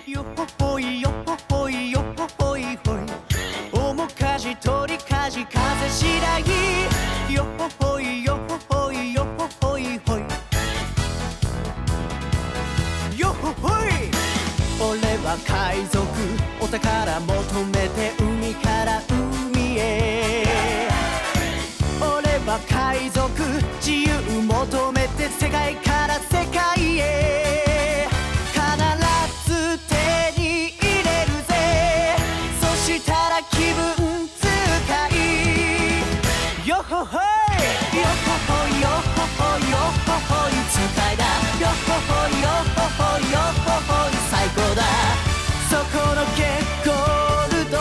よほほいよほほいよほほいほい面かじ鳥かじ風しらぎよほほいよほほいよほほいほいよほほい俺は海賊お宝求めて海から海へ俺は海賊自由求めて世界から世界へ必ず手に入れるぜそしたら気分使いよほほいよほほいよほほいよほほい使いだよほほいよほほいよほほい最高だそこのゲゴールド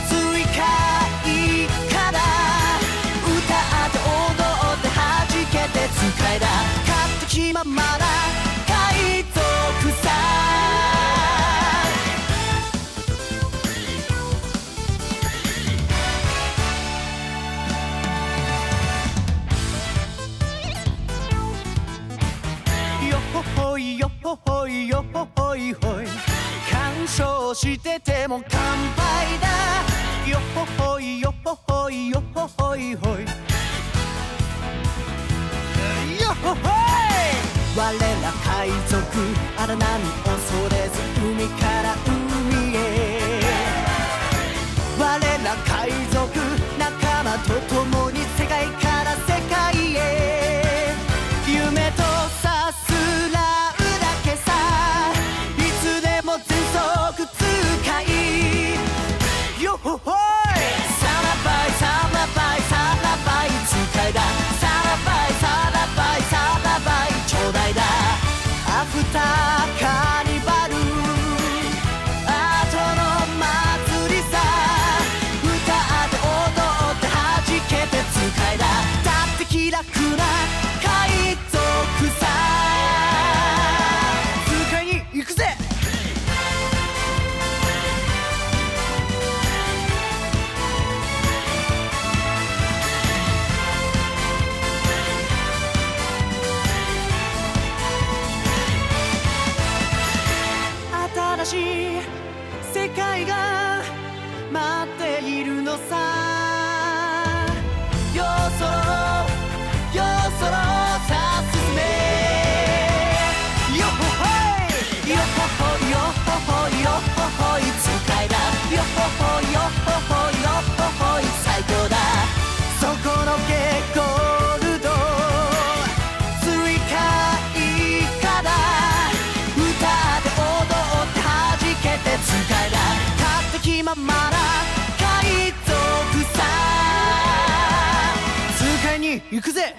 追加いかだ歌って踊って弾けて使いだ勝手気ままな海賊さよほほいよほほいよほほいほい干渉してても乾杯だよほほいよほほいよほほいほいよほほい我ら海賊荒波恐れず海から海へ我ら海賊仲間と共に世界から世界へ夢とさすらうだけさいつでも全速使いよほほいサラバイサラバイサラバイ使いだサラバイサラバイサラバイちょうだいだアフターカーニバル後の祭りさ歌って踊って弾けて使いだだって気楽な海賊さ使いに行くぜ新しい世界が待っているのさよそろよそろさ進めよほほいよほほいよほほいよほほい使いだよほほいよほほいよほほい最高だそこのゲゴールド追加いかだ歌って踊って弾けて使いだ勝手気ままな海賊さ使いに行くぜ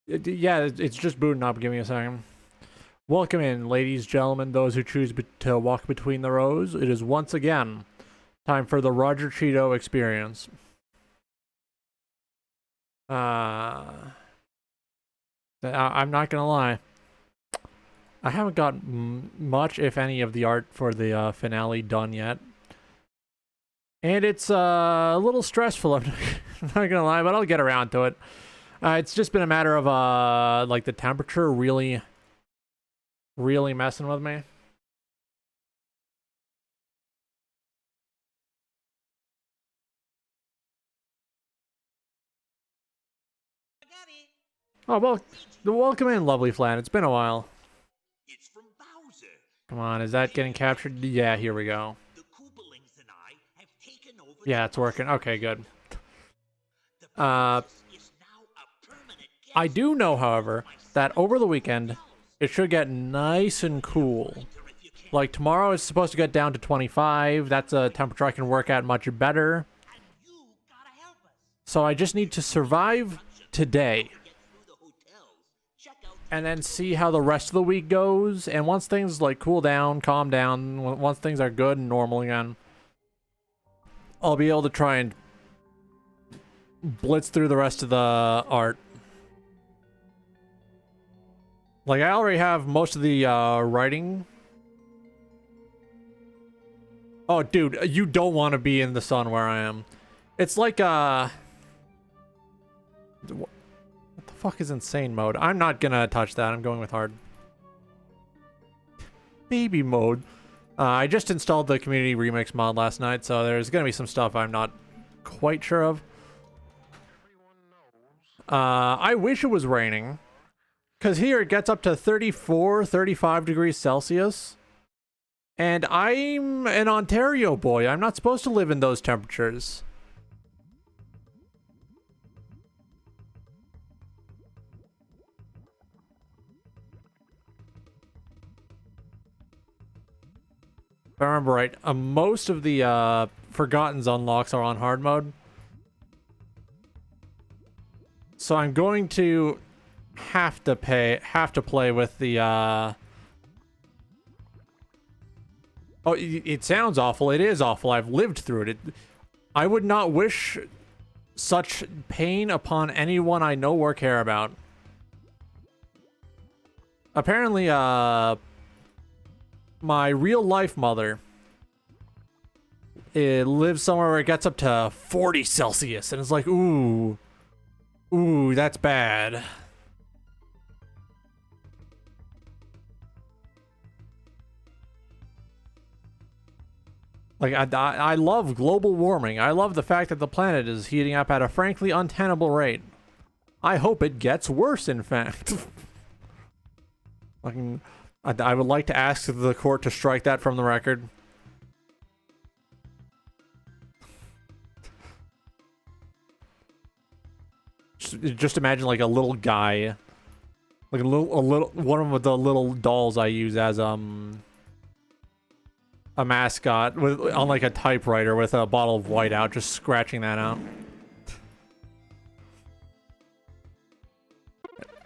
Yeah, it's just booting up. Give me a second. Welcome in, ladies, gentlemen, those who choose to walk between the rows. It is once again time for the Roger Cheeto experience. I'm not gonna lie. I haven't got much, if any, of the art for the finale done yet. And it's a little stressful, I'm not gonna lie, but I'll get around to it. It's just been a matter of, like, the temperature really messing with me. Oh, well, welcome in, lovely Flan. It's been a while. It's from Bowser. Come on, is that getting captured? Yeah, here we go. The Koopalings and I have taken over. Yeah, it's working. Okay, good. Is now a permanent I do know, however, that over the weekend, it should get nice and cool. Like, tomorrow is supposed to get down to 25. That's a temperature I can work at much better. you gotta help us. So I just need to survive today. Get through the hotels. Check out And then see how the rest of the week goes. And once things, like, cool down, calm down, once things are good and normal again, I'll be able to try and blitz through the rest of the art. Like, I already have most of the writing. Oh, dude, you don't want to be in the sun where I am. It's like, what the fuck is insane mode? I'm not gonna touch that. I'm going with hard. Baby mode. I just installed the community remix mod last night, so there's gonna be some stuff I'm not quite sure of. I wish it was raining, because here it gets up to 34, 35 degrees Celsius. And I'm an Ontario boy. I'm not supposed to live in those temperatures. If I remember right, most of the Forgotten's unlocks are on hard mode. So I'm going to have to play with the Oh, it sounds awful. It is awful. I've lived through it. I would not wish such pain upon anyone I know or care about. Apparently, my real-life mother lives somewhere where it gets up to 40 Celsius, and it's like, ooh, that's bad. Like, I love global warming. I love the fact that the planet is heating up at a frankly untenable rate. I hope it gets worse, in fact. I would like to ask the court to strike that from the record. Just imagine like a little guy, like one of the little dolls I use as a mascot on like a typewriter with a bottle of white out, just scratching that out.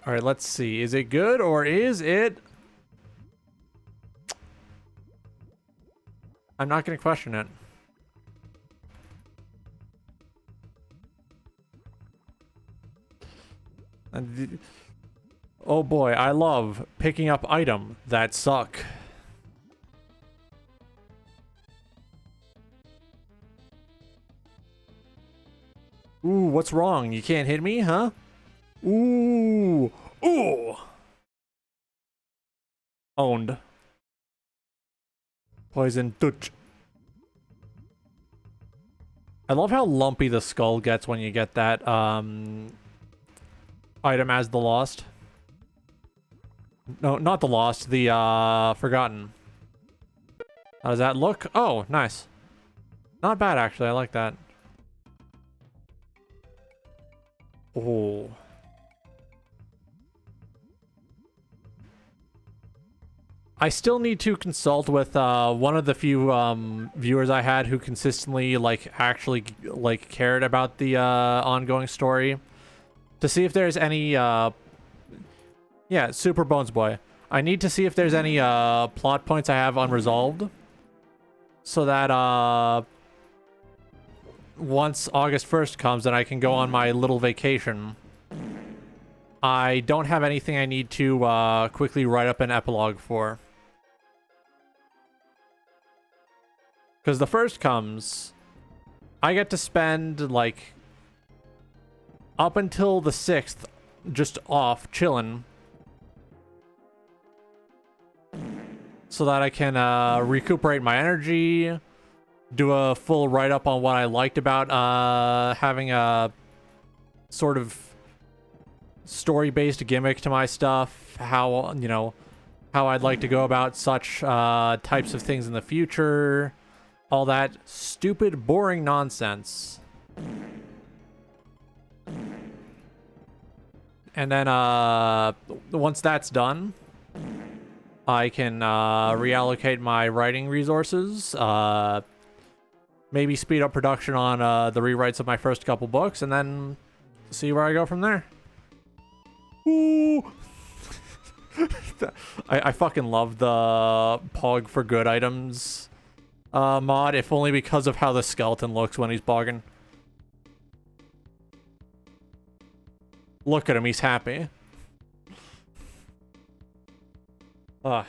All right, let's see. Is it good or is it? I'm not going to question it. Oh boy, I love picking up items that suck. Ooh, what's wrong? You can't hit me, huh? Ooh. Ooh. Owned. Poison Dutch. I love how lumpy the skull gets when you get that item as the lost. No, not the lost, the forgotten. How does that look? Oh, nice. Not bad, actually. I like that. Oh. I still need to consult with one of the few viewers I had who consistently actually cared about the ongoing story to see if there's any yeah, Super Bones Boy. I need to see if there's any plot points I have unresolved so that once August 1st comes and I can go on my little vacation, I don't have anything I need to quickly write up an epilogue for. Because the first comes, I get to spend, like, up until the 6th just off, chilling. So that I can recuperate my energy, do a full write-up on what I liked about having a sort of story-based gimmick to my stuff, how, you know, how I'd like to go about such types of things in the future. All that stupid, boring nonsense. And then, once that's done, I can reallocate my writing resources, maybe speed up production on the rewrites of my first couple books, and then see where I go from there. Ooh! I fucking love the Pog for Good items. mod, if only because of how the skeleton looks when he's bogging. Look at him, he's happy. Ugh.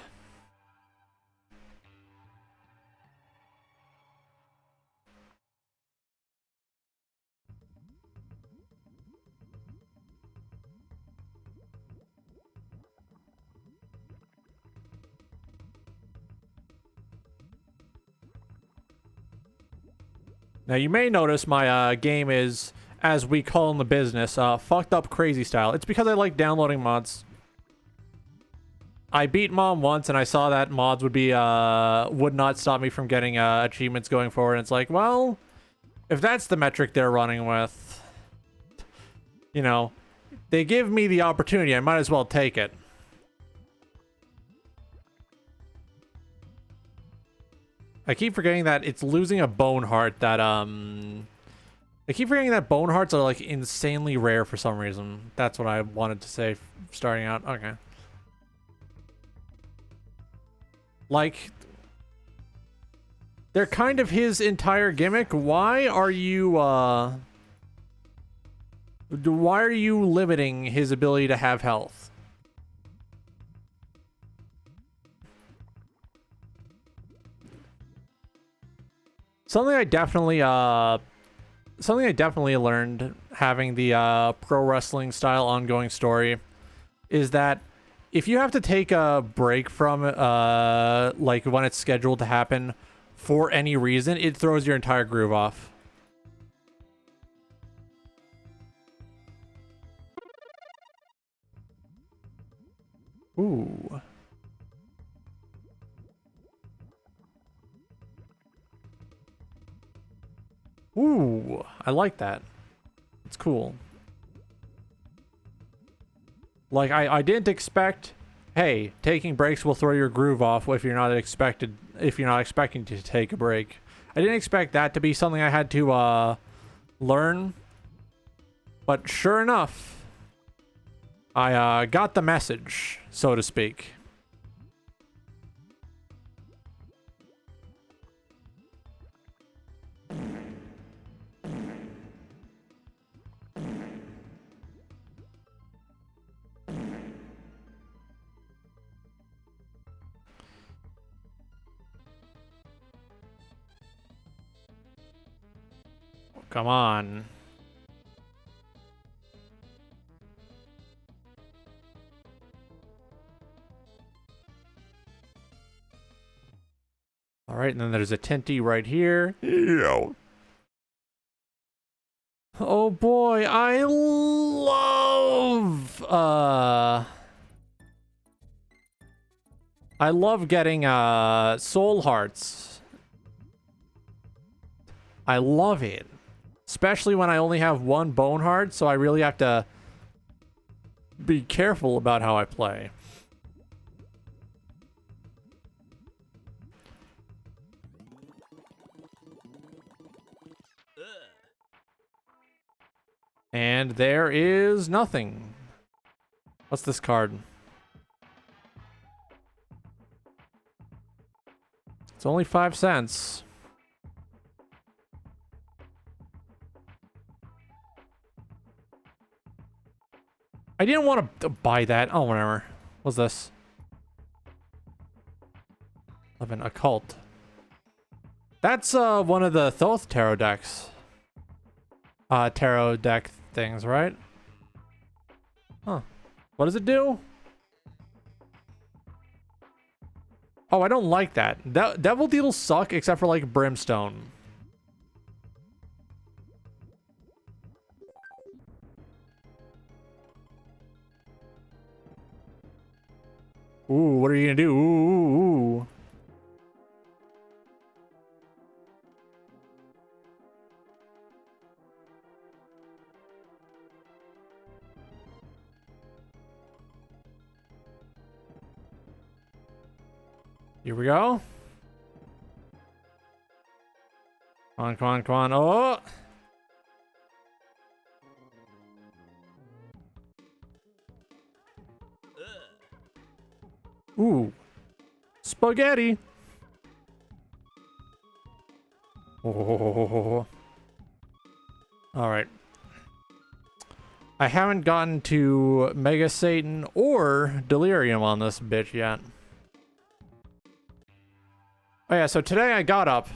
Now you may notice my game is, as we call in the business, fucked up crazy style. It's because I like downloading mods. I beat Mom once and I saw that mods would be would not stop me from getting achievements going forward, and it's like, well, if that's the metric they're running with, you know, they give me the opportunity, I might as well take it. I keep forgetting that it's losing a bone heart that I keep forgetting that bone hearts are like insanely rare for some reason. That's what I wanted to say starting out. Okay. Like, they're kind of his entire gimmick. Why are you limiting his ability to have health? Something I definitely learned having the pro wrestling style ongoing story is that if you have to take a break from like when it's scheduled to happen for any reason, it throws your entire groove off. Ooh. Ooh, I like that. It's cool. Like, I didn't expect, hey, taking breaks will throw your groove off if you're not expecting to take a break. I didn't expect that to be something I had to learn. But sure enough, I got the message, so to speak. Come on. All right, and then there's a Tinty right here. Ew. Oh boy, I love getting soul hearts. I love it. Especially when I only have one bone heart, so I really have to be careful about how I play. And there is nothing. What's this card? It's only 5 cents. I didn't want to buy that. Oh, whatever. What's this? 11 Occult. That's one of the Thoth tarot decks. Tarot deck things, right? Huh. What does it do? Oh, I don't like that. Devil deals suck except for like Brimstone. Ooh, what are you gonna do? Ooh. Here we go. Come on, come on, come on. Oh! Ooh. Spaghetti. Oh. All right. I haven't gotten to Mega Satan or Delirium on this bitch yet. Oh yeah, so today I got up.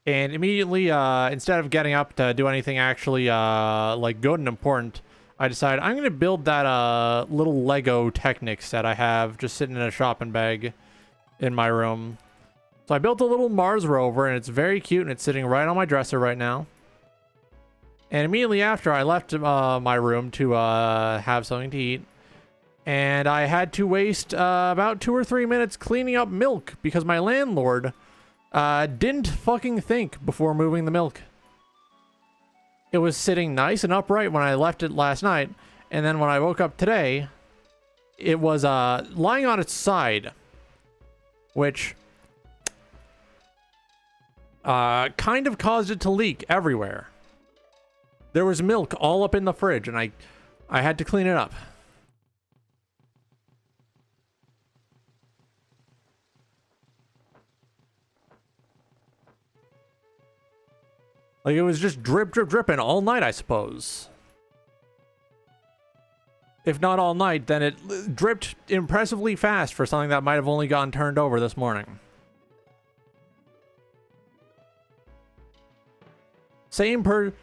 And immediately, instead of getting up to do anything actually, like good and important, I decided I'm going to build that, little Lego Technic set I have just sitting in a shopping bag in my room. So I built a little Mars rover, and it's very cute, and it's sitting right on my dresser right now. And immediately after, I left, my room to, have something to eat. And I had to waste, about 2 or 3 minutes cleaning up milk because my landlord didn't fucking think before moving the milk. It was sitting nice and upright when I left it last night, and then when I woke up today, it was lying on its side, which kind of caused it to leak everywhere. There was milk all up in the fridge, and I had to clean it up. Like, it was just drip, drip, dripping all night, I suppose. If not all night, then it dripped impressively fast for something that might have only gotten turned over this morning. Same person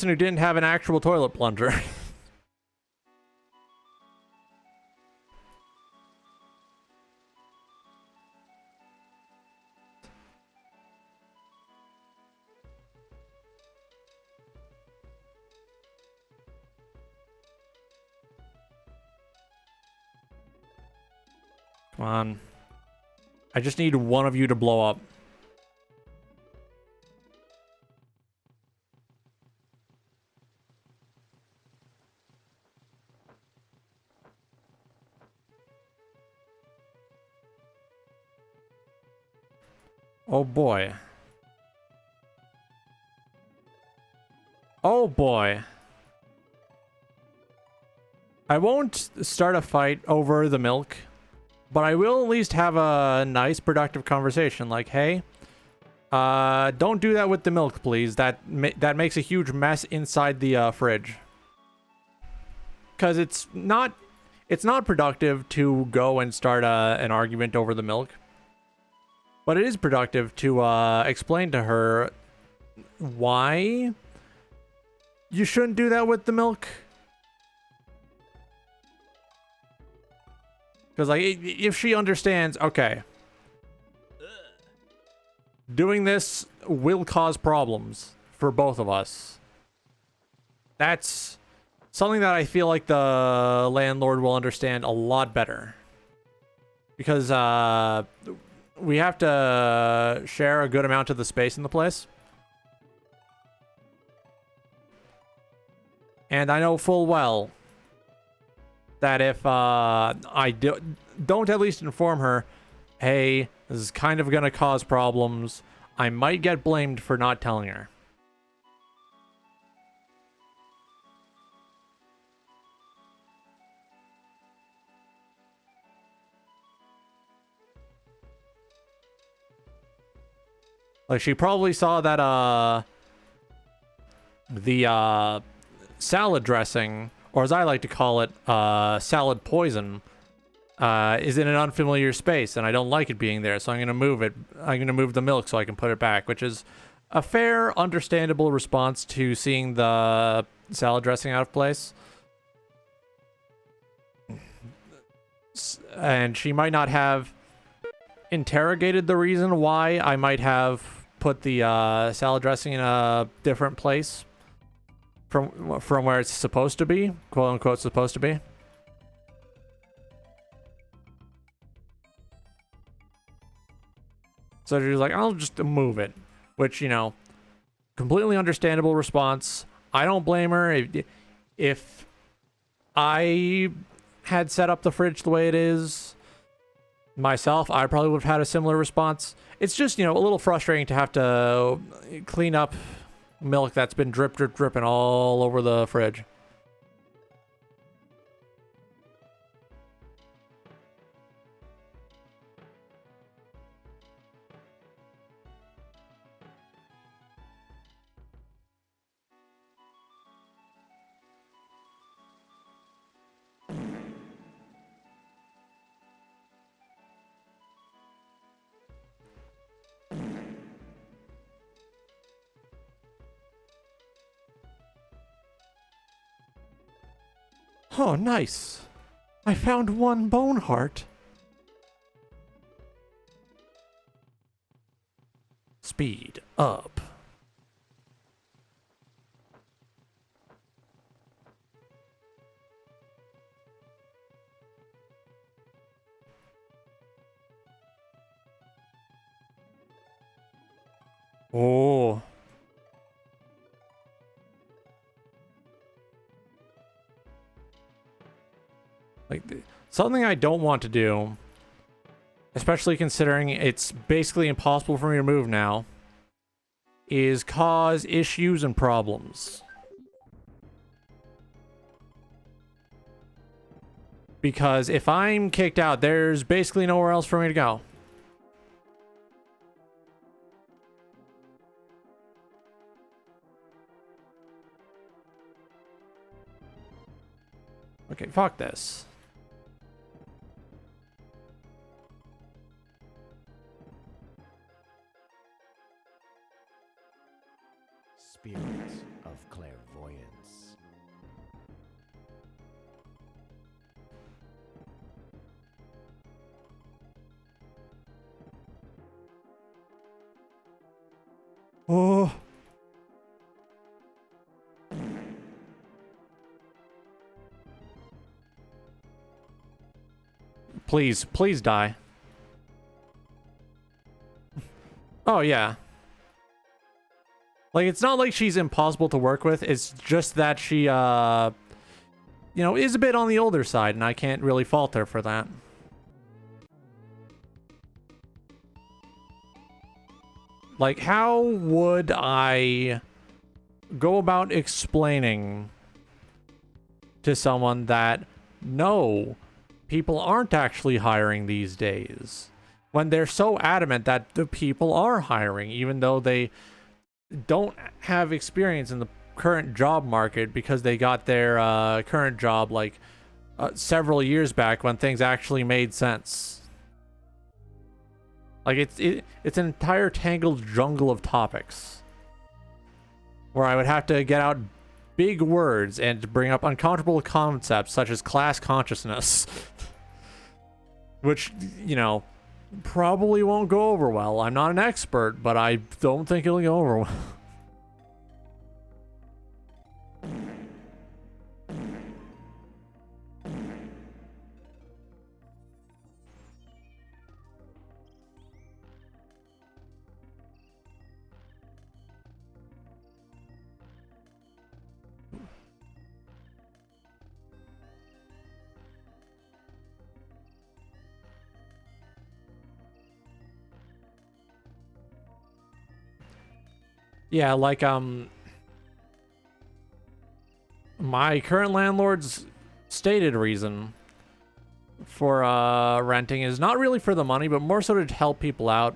who didn't have an actual toilet plunger. Come on. I just need one of you to blow up. Oh boy. Oh boy. I won't start a fight over the milk, but I will at least have a nice productive conversation like, hey, don't do that with the milk, please. That makes a huge mess inside the fridge. Cuz it's not productive to go and start an argument over the milk. But it is productive to explain to her why you shouldn't do that with the milk. Because, like, if she understands, okay, doing this will cause problems for both of us. That's something that I feel like the landlord will understand a lot better. Because, we have to share a good amount of the space in the place. And I know full well that if I don't at least inform her, hey, this is kind of going to cause problems, I might get blamed for not telling her. Like, she probably saw that, the, salad dressing, or as I like to call it, salad poison, is in an unfamiliar space, and I don't like it being there, so I'm gonna move it. I'm gonna move the milk so I can put it back, which is a fair, understandable response to seeing the salad dressing out of place. And she might not have interrogated the reason why I might have put the salad dressing in a different place from where it's supposed to be, quote unquote supposed to be. So she's like, I'll just move it, which, you know, completely understandable response. I don't blame her. If I had set up the fridge the way it is myself, I probably would have had a similar response. It's just, you know, a little frustrating to have to clean up milk that's been dripping all over the fridge. Oh, nice. I found one bone heart. Speed up. Oh. Something I don't want to do, especially considering it's basically impossible for me to move now, is cause issues and problems. Because if I'm kicked out, there's basically nowhere else for me to go. Okay, fuck this. Spirits of clairvoyance. Oh. Please, please die. Oh, yeah. Like, it's not like she's impossible to work with. It's just that she, you know, is a bit on the older side, and I can't really fault her for that. Like, how would I go about explaining to someone that, no, people aren't actually hiring these days, when they're so adamant that the people are hiring, even though they don't have experience in the current job market because they got their current job like several years back when things actually made sense. Like it's an entire tangled jungle of topics where I would have to get out big words and bring up uncomfortable concepts such as class consciousness, which, you know, probably won't go over well. I'm not an expert, but I don't think it'll go over well. Yeah, like, my current landlord's stated reason for, renting is not really for the money, but more so to help people out,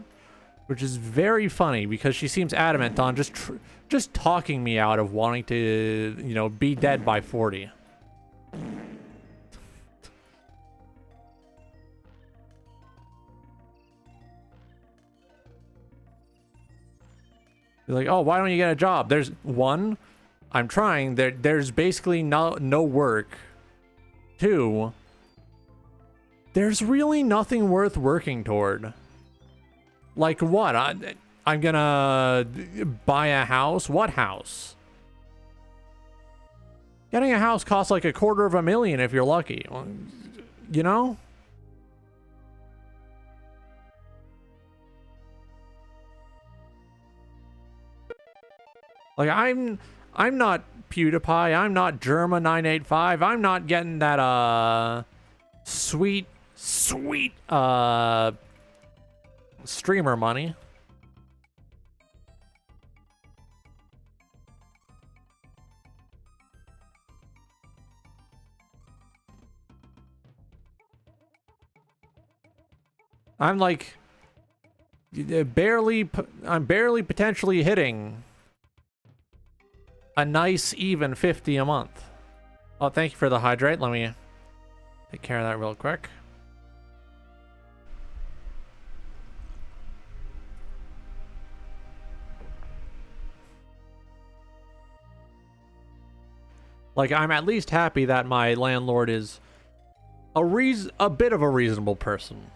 which is very funny because she seems adamant on just talking me out of wanting to, you know, be dead by 40. You're like, oh, why don't you get a job? There's one, I'm trying. There's basically no work. Two, there's really nothing worth working toward. Like what? I'm gonna buy a house? What house? Getting a house costs like $250,000 if you're lucky. You know? Like, I'm not PewDiePie, I'm not Germa985, I'm not getting that, sweet, streamer money. I'm like, I'm barely potentially hitting a nice even 50 a month. Oh, thank you for the hydrate. Let me take care of that real quick. Like, I'm at least happy that my landlord is a bit of a reasonable person.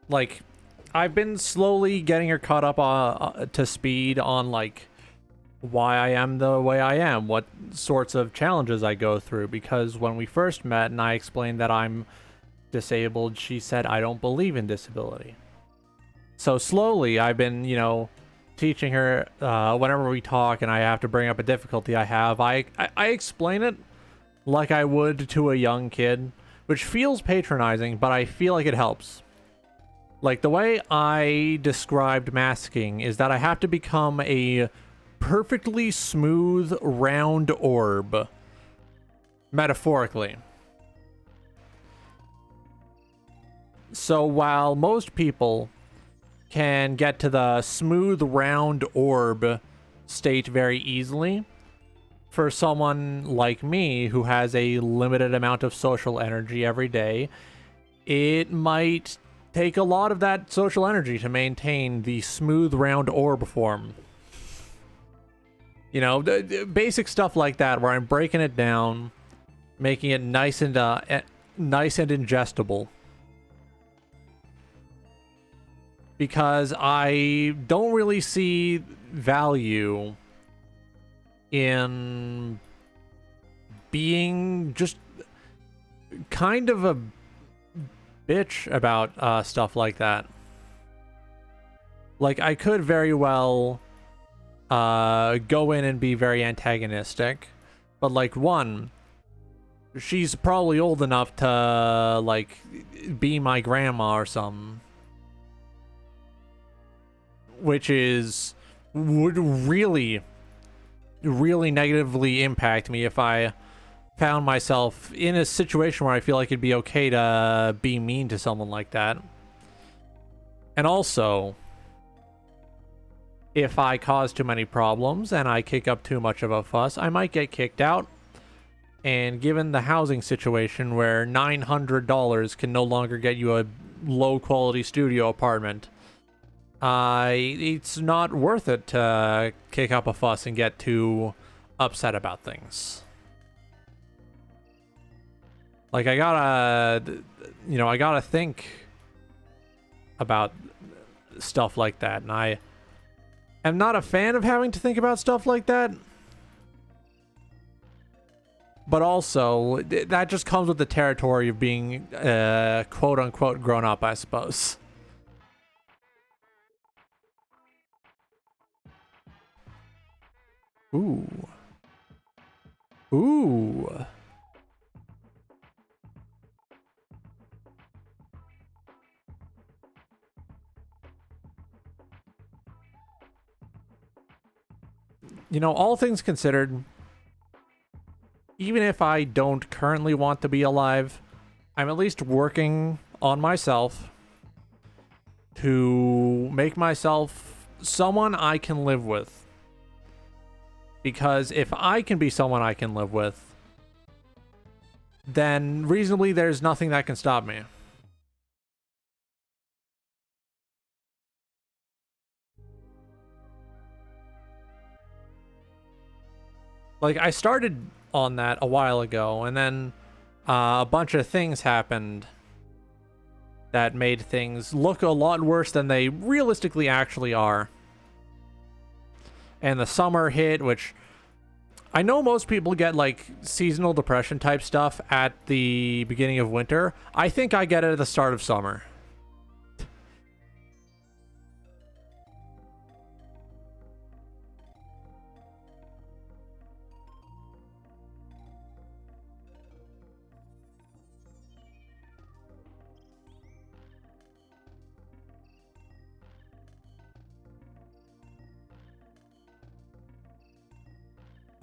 Like, I've been slowly getting her caught up to speed on, like, why I am the way I am, what sorts of challenges I go through, because when we first met and I explained that I'm disabled, she said, I don't believe in disability. So slowly, I've been, you know, teaching her whenever we talk and I have to bring up a difficulty I have, I explain it like I would to a young kid, which feels patronizing, but I feel like it helps. Like, the way I described masking is that I have to become a perfectly smooth, round orb. Metaphorically. So while most people can get to the smooth, round orb state very easily, for someone like me who has a limited amount of social energy every day, it might take a lot of that social energy to maintain the smooth, round orb form. You know, basic stuff like that, where I'm breaking it down, making it nice and ingestible. Because I don't really see value in being just kind of a bitch about stuff like that. Like, I could very well go in and be very antagonistic, but, like, one, she's probably old enough to, like, be my grandma or something, which would really negatively impact me if I found myself in a situation where I feel like it'd be okay to be mean to someone like that. And also, if I cause too many problems and I kick up too much of a fuss, I might get kicked out. And given the housing situation where $900 can no longer get you a low-quality studio apartment, it's not worth it to kick up a fuss and get too upset about things. Like, I gotta think about stuff like that, and I am not a fan of having to think about stuff like that. But also, that just comes with the territory of being, quote-unquote, grown up, I suppose. Ooh. Ooh. You know, all things considered, even if I don't currently want to be alive, I'm at least working on myself to make myself someone I can live with. Because if I can be someone I can live with, then reasonably there's nothing that can stop me. Like, I started on that a while ago, and then a bunch of things happened that made things look a lot worse than they realistically actually are. And the summer hit, which I know most people get, like, seasonal depression type stuff at the beginning of winter. I think I get it at the start of summer.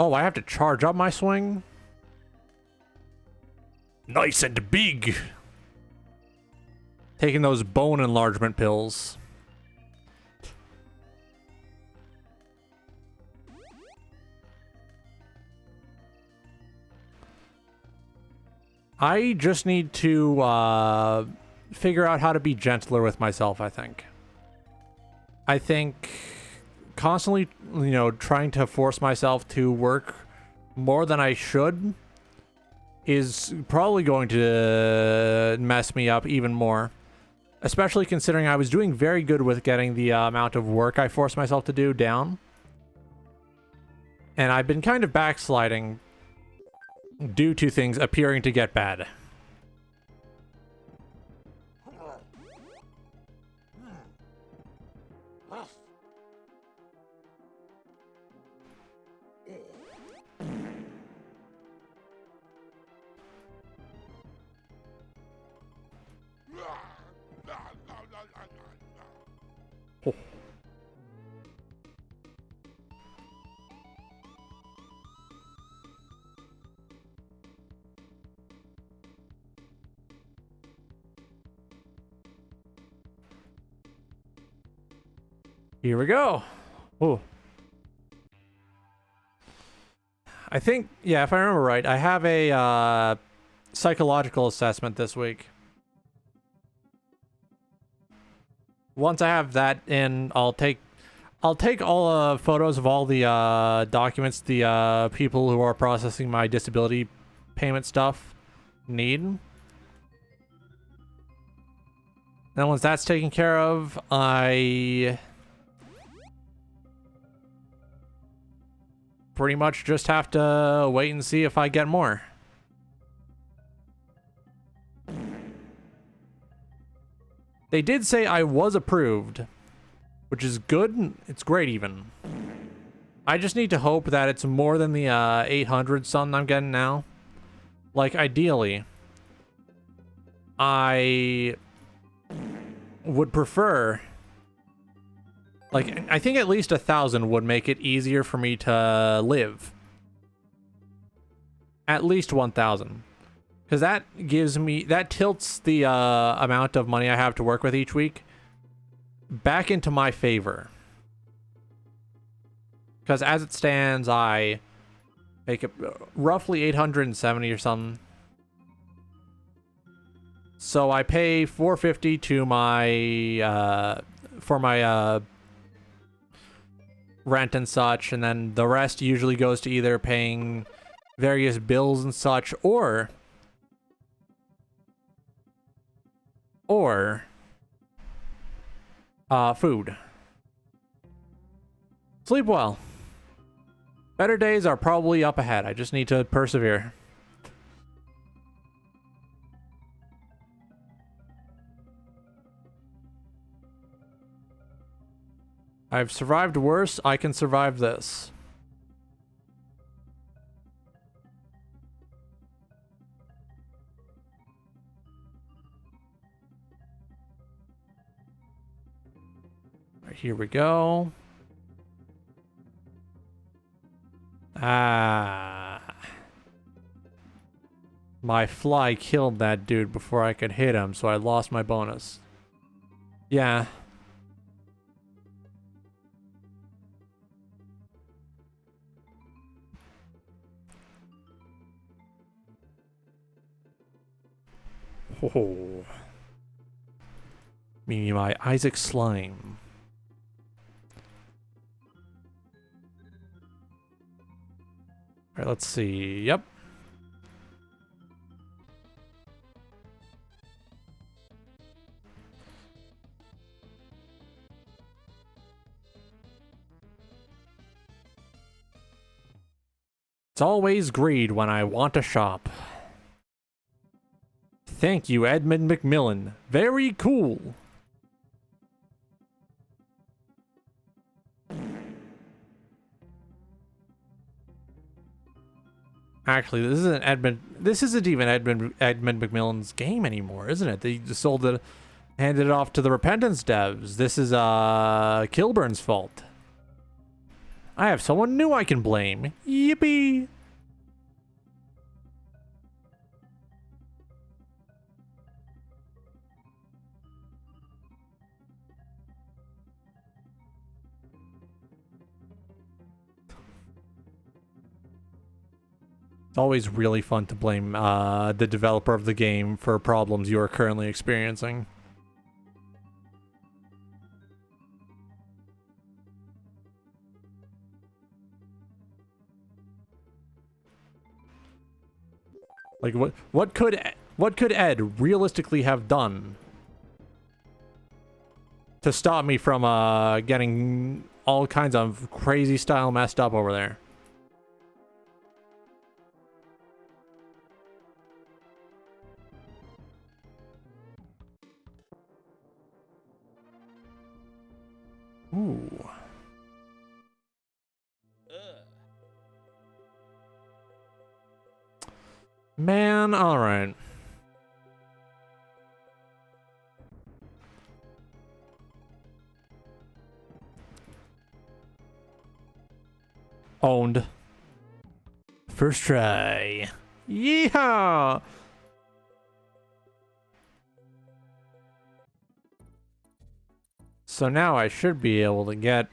Oh, I have to charge up my swing? Nice and big. Taking those bone enlargement pills. I just need to figure out how to be gentler with myself, I think. I think constantly, you know, trying to force myself to work more than I should is probably going to mess me up even more. Especially considering I was doing very good with getting the amount of work I forced myself to do down. And I've been kind of backsliding due to things appearing to get bad. Oh. Here we go. Oh. I think, yeah, if I remember right, I have a psychological assessment this week. Once I have that in, I'll take all photos of all the documents the people who are processing my disability payment stuff need. And then once that's taken care of, I pretty much just have to wait and see if I get more. They did say I was approved, which is good. It's great even. I just need to hope that it's more than the 800 something I'm getting now. Like, ideally, I would prefer, like, I think at least 1,000 would make it easier for me to live. At least 1,000. Because that gives me, that tilts the amount of money I have to work with each week back into my favor. Because as it stands, I make it roughly 870 or something. So I pay 450 to my for my rent and such, and then the rest usually goes to either paying various bills and such, or food. Sleep well. Better days are probably up ahead. I just need to persevere. I've survived worse. I can survive this. Right, here we go. Ah. My fly killed that dude before I could hit him, so I lost my bonus. Yeah. Oh. Me, my Isaac slime. Alright, let's see. Yep. It's always greed when I want to shop. Thank you, Edmund McMillan. Very cool. Actually, this isn't even Edmund McMillan's game anymore, isn't it? They just sold it, handed it off to the Repentance devs. This is Kilburn's fault. I have someone new I can blame. Yippee! It's always really fun to blame the developer of the game for problems you are currently experiencing. Like what could Ed realistically have done to stop me from getting all kinds of crazy style messed up over there? Ooh. Man, all right. Owned. First try. Yeehaw! So now I should be able to get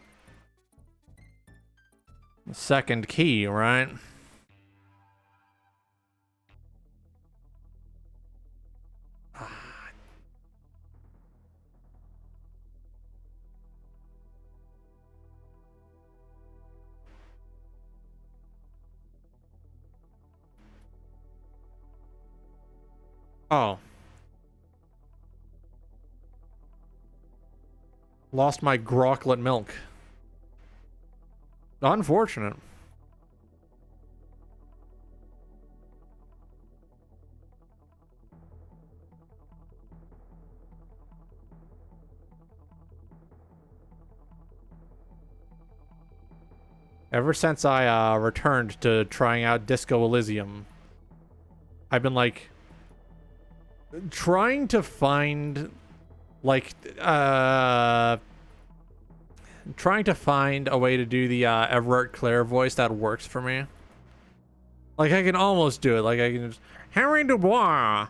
the second key, right? Oh. Lost my groklet milk. Unfortunate. Ever since I returned to trying out Disco Elysium, I've been like trying to find like trying to find a way to do the Everett Claire voice that works for me. Like I can almost do it. Like I can just Harry Dubois.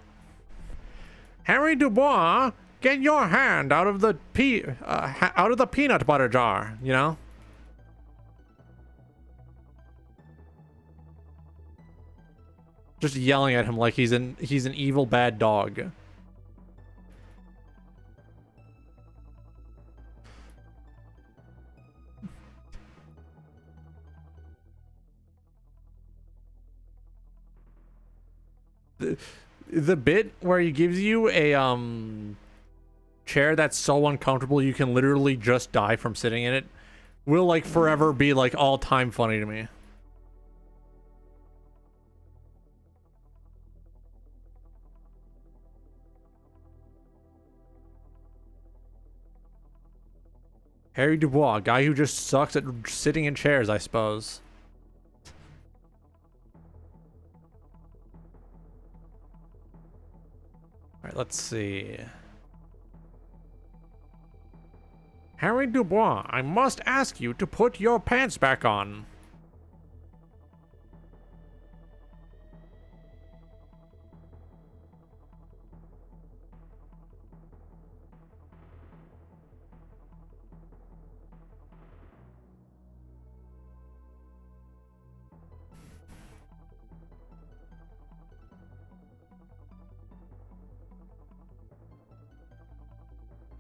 Harry Dubois, get your hand out of the peanut butter jar, you know? Just yelling at him like he's an evil bad dog. The bit where he gives you a chair that's so uncomfortable you can literally just die from sitting in it will like forever be like all time funny to me. Harry Dubois, guy who just sucks at sitting in chairs, I suppose. Alright, let's see. Harry Dubois, I must ask you to put your pants back on.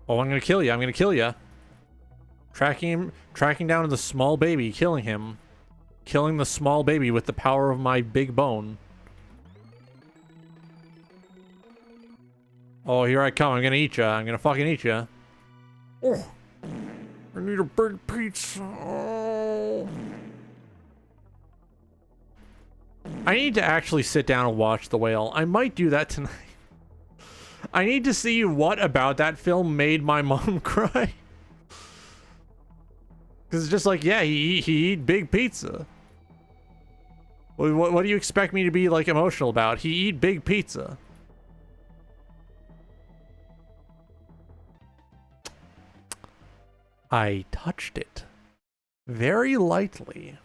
Oh, I'm gonna kill you. I'm gonna kill you. Tracking down the small baby, killing him. Killing the small baby with the power of my big bone. Oh, here I come. I'm gonna eat you. I'm gonna fucking eat you. Oh, I need a big pizza. Oh. I need to actually sit down and watch The Whale. I might do that tonight. I need to see what about that film made my mom cry. Because it's just like, yeah, he eat big pizza. What do you expect me to be like emotional about? He eat big pizza. I touched it very lightly.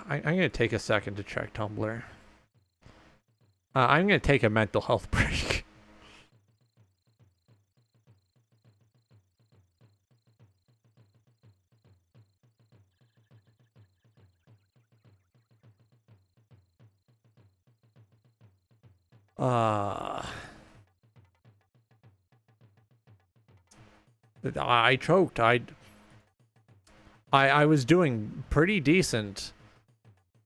I'm going to take a second to check Tumblr. I'm going to take a mental health break. I choked. I was doing pretty decent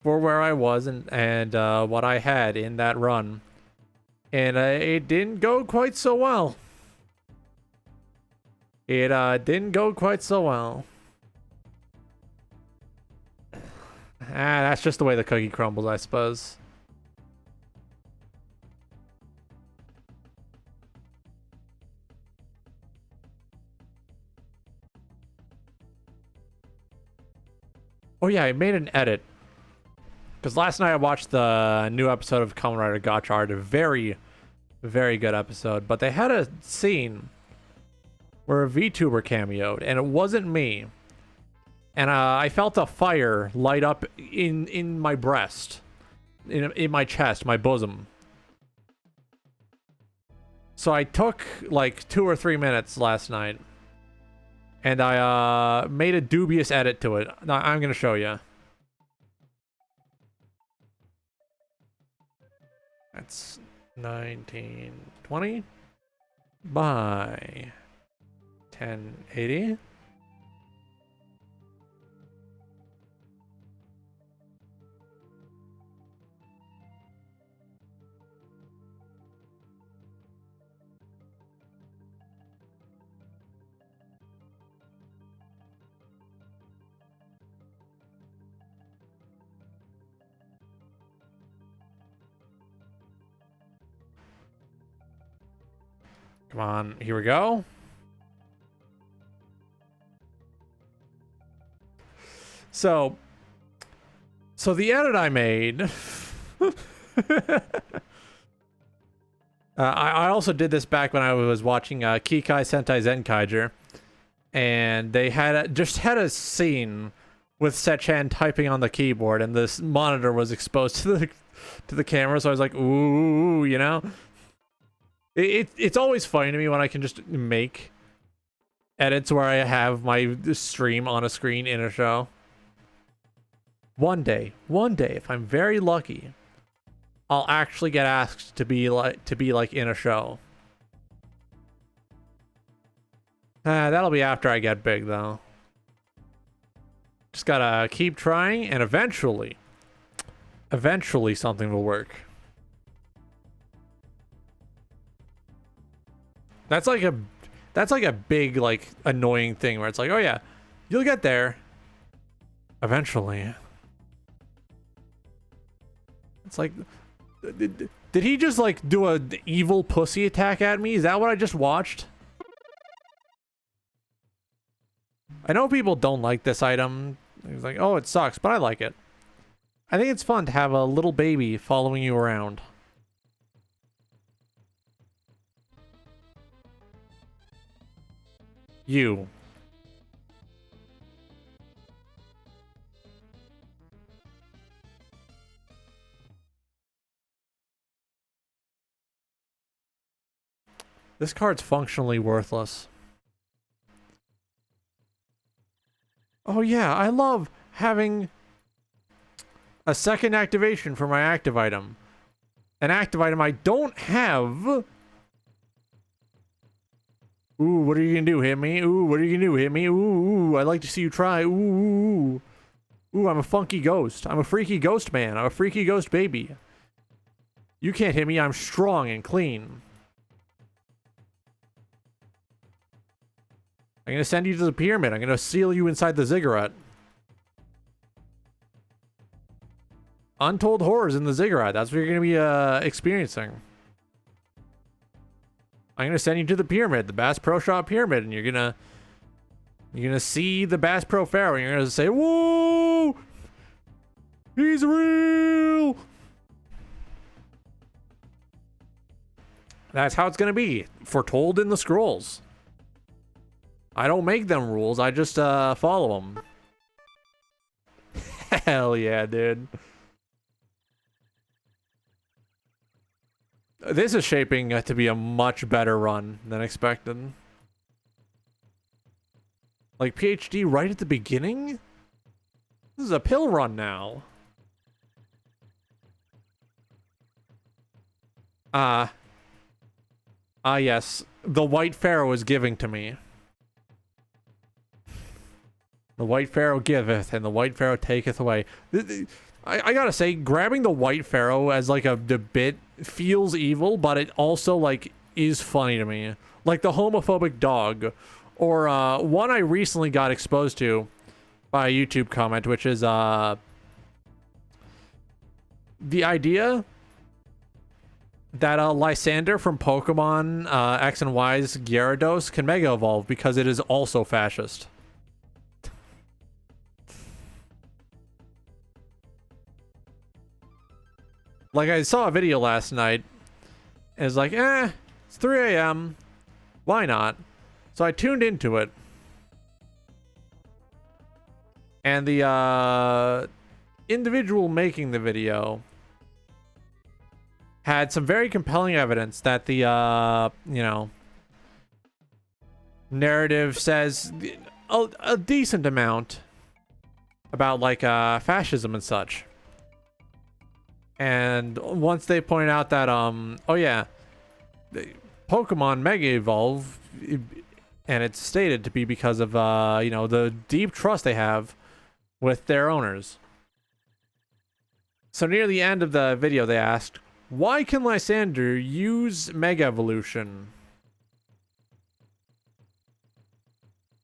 for where I was and what I had in that run. And it didn't go quite so well. It didn't go quite so well. That's just the way the cookie crumbles, I suppose. Oh yeah, I made an edit. Because last night I watched the new episode of Kamen Rider Gotchard, a very, very good episode. But they had a scene where a VTuber cameoed, and it wasn't me. And I felt a fire light up in my breast, in my chest, my bosom. So I took like 2 or 3 minutes last night, and I made a dubious edit to it. Now, I'm gonna show you. That's 1920 by 1080. Come on, here we go. So the edit I made. I also did this back when I was watching Kikai Sentai Zenkaiger, and they just had a scene with Sechan typing on the keyboard, and this monitor was exposed to the camera. So I was like, ooh, you know. It's always funny to me when I can just make edits where I have my stream on a screen in a show. One day, if I'm very lucky, I'll actually get asked to be like in a show. That'll be after I get big, though. Just gotta keep trying, and eventually something will work. That's like a big, like, annoying thing where it's like, oh yeah, you'll get there eventually. It's like, did he just like do a evil pussy attack at me? Is that what I just watched? I know people don't like this item. It's like, oh, it sucks, but I like it. I think it's fun to have a little baby following you around. You. This card's functionally worthless. Oh yeah, I love having a second activation for my active item. An active item I don't have. Ooh, what are you gonna do? Hit me? Ooh, what are you gonna do? Hit me? Ooh, I'd like to see you try. Ooh, ooh, I'm a funky ghost. I'm a freaky ghost man. I'm a freaky ghost baby. You can't hit me. I'm strong and clean. I'm gonna send you to the pyramid. I'm gonna seal you inside the ziggurat. Untold horrors in the ziggurat. That's what you're gonna be experiencing. I'm gonna send you to the pyramid, the Bass Pro Shop pyramid, and you're gonna see the Bass Pro Pharaoh, and you're gonna say, "Whoa, he's real." That's how it's gonna be, foretold in the scrolls. I don't make them rules. I just follow them. Hell yeah, dude. This is shaping to be a much better run than expected. Like PhD right at the beginning? This is a pill run now. Yes. The white pharaoh is giving to me. The white pharaoh giveth, and the white pharaoh taketh away. I gotta say, grabbing the white pharaoh as like a bit feels evil, but it also like is funny to me. Like the homophobic dog, or one I recently got exposed to by a YouTube comment, which is the idea that Lysander from Pokemon X and Y's Gyarados can Mega Evolve because it is also fascist. Like, I saw a video last night, and it's like, it's 3 a.m. Why not? So I tuned into it. And the individual making the video had some very compelling evidence that the, you know, narrative says a decent amount about, like, fascism and such. And once they point out that, oh yeah, Pokemon Mega Evolve, and it's stated to be because of, you know, the deep trust they have with their owners. So near the end of the video, they asked, why can Lysander use Mega Evolution?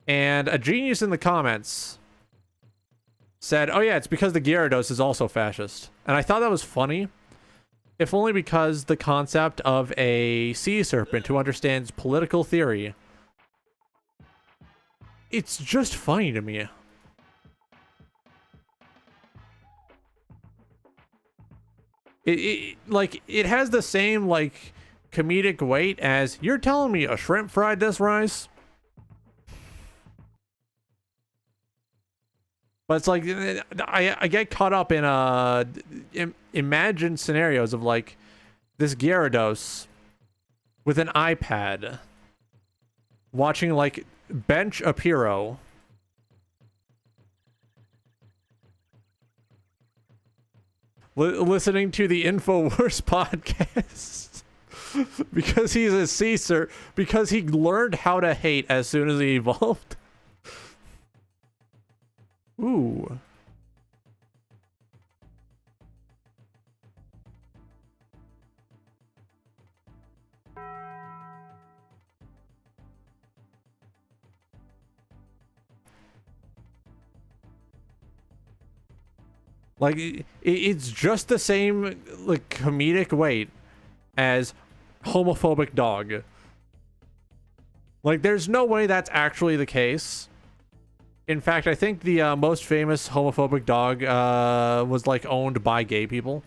And a genius in the comments said, oh yeah, it's because the Gyarados is also fascist. And I thought that was funny, if only because the concept of a sea serpent who understands political theory, it's just funny to me. It has the same, like, comedic weight as, you're telling me a shrimp fried this rice? But it's like, I get caught up in imagined scenarios of, like, this Gyarados with an iPad watching, like, Bench Apiro. Listening to the InfoWars podcast because he's a Caesar, because he learned how to hate as soon as he evolved. Ooh. Like, it's just the same, like, comedic weight as homophobic dog. Like, there's no way that's actually the case. In fact, I think the most famous homophobic dog was, like, owned by gay people.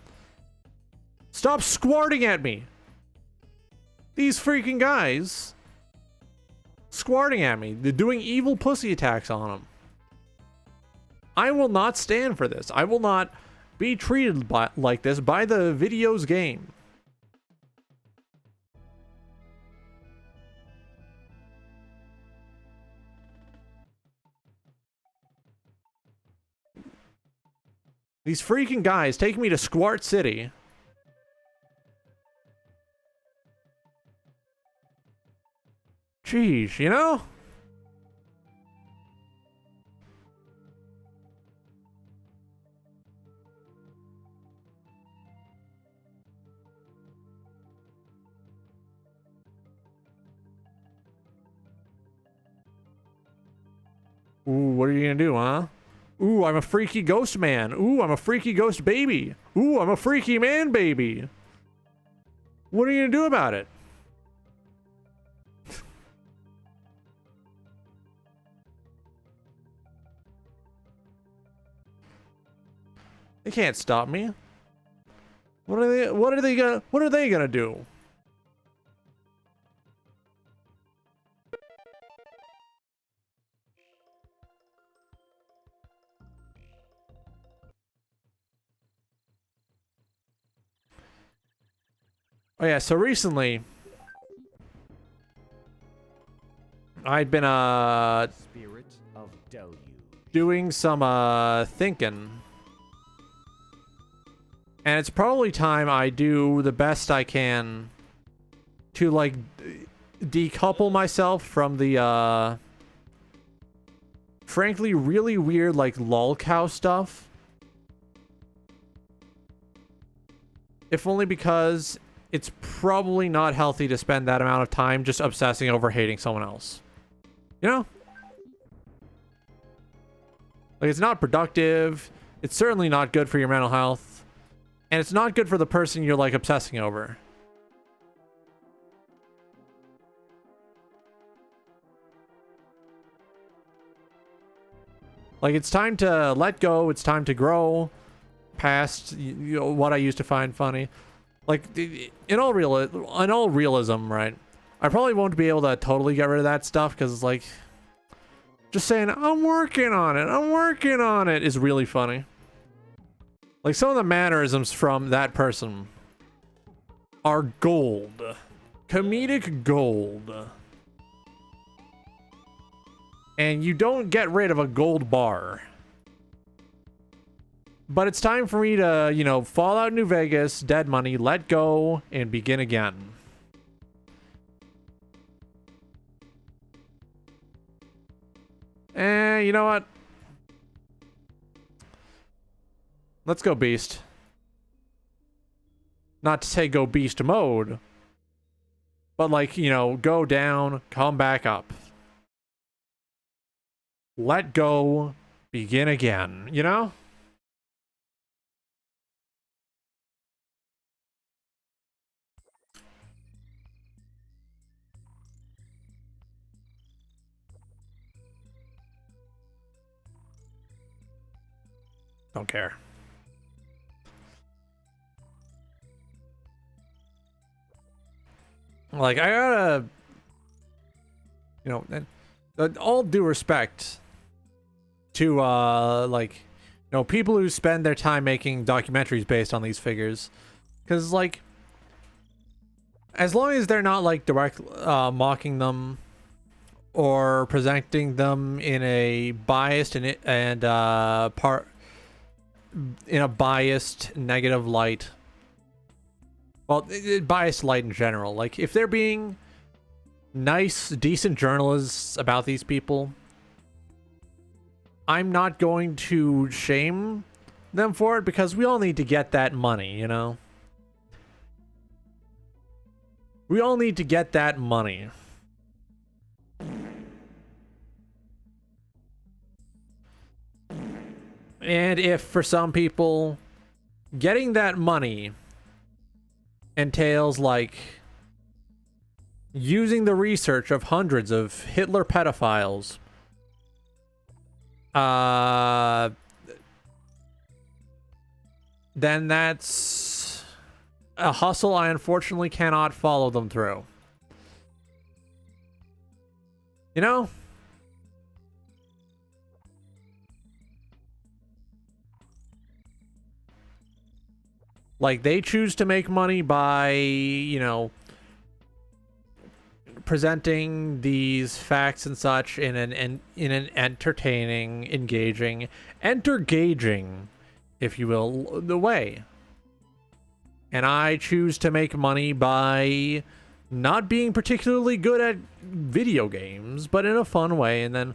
Stop squirting at me! These freaking guys squirting at me. They're doing evil pussy attacks on them. I will not stand for this. I will not be treated like this by the video's game. These freaking guys take me to Squart City. Jeez, you know? Ooh, what are you gonna do, huh? Ooh, I'm a freaky ghost man. Ooh, I'm a freaky ghost baby. Ooh, I'm a freaky man baby. What are you gonna do about it? They can't stop me. What are they gonna do? Oh yeah, so recently I'd been Spirit of Deluge. doing some thinking. And it's probably time I do the best I can to, like, decouple myself from the, frankly, really weird, like, lolcow stuff. If only because it's probably not healthy to spend that amount of time just obsessing over hating someone else. You know? Like, it's not productive. It's certainly not good for your mental health. And it's not good for the person you're, like, obsessing over. Like, it's time to let go. It's time to grow past what I used to find funny. Like, in all realism, right? I probably won't be able to totally get rid of that stuff because it's like, just saying, I'm working on it is really funny. Like, some of the mannerisms from that person are gold. Comedic gold. And you don't get rid of a gold bar. But it's time for me to, you know, Fallout New Vegas, Dead Money, let go, and begin again. And you know what? Let's go beast. Not to say go beast mode, but like, you know, go down, come back up. Let go, begin again, you know? Don't care. Like, I gotta, you know, and all due respect to, like, you know, people who spend their time making documentaries based on these figures. Because, like, as long as they're not, like, direct, mocking them or presenting them in a biased in a biased negative light. Well, biased light in general. Like, if they're being nice, decent journalists about these people, I'm not going to shame them for it because we all need to get that money, you know? We all need to get that money. And if for some people getting that money entails like using the research of hundreds of Hitler pedophiles, then that's a hustle I unfortunately cannot follow them through. You know? Like, they choose to make money by, you know, presenting these facts and such in an entertaining, engaging, if you will, the way. And I choose to make money by not being particularly good at video games, but in a fun way, and then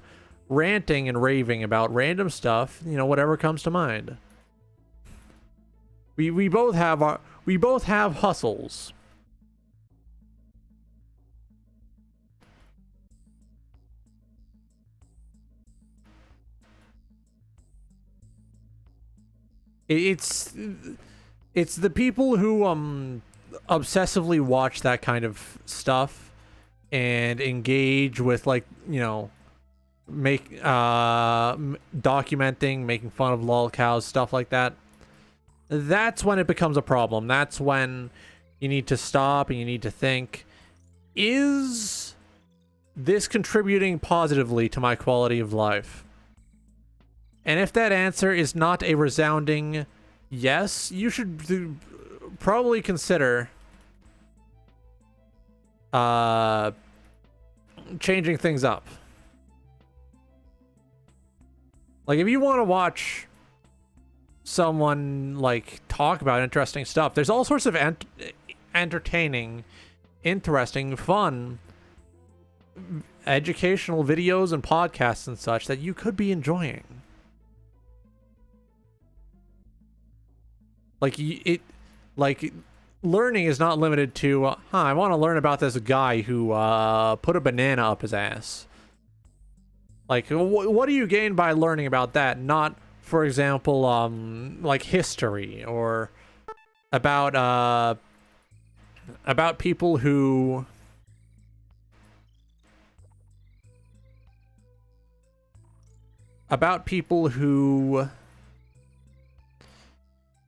ranting and raving about random stuff, you know, whatever comes to mind. We both have hustles. It's the people who obsessively watch that kind of stuff and engage with, like, you know, documenting, making fun of lolcows, stuff like that. That's when it becomes a problem. That's when you need to stop and you need to think, is this contributing positively to my quality of life? And if that answer is not a resounding yes, you should probably consider changing things up. Like, if you want to watch someone like talk about interesting stuff. There's all sorts of entertaining, interesting, fun, educational videos and podcasts and such that you could be enjoying. Like learning is not limited to, I want to learn about this guy who put a banana up his ass. Like, what do you gain by learning about that? Not, for example, like history or about people who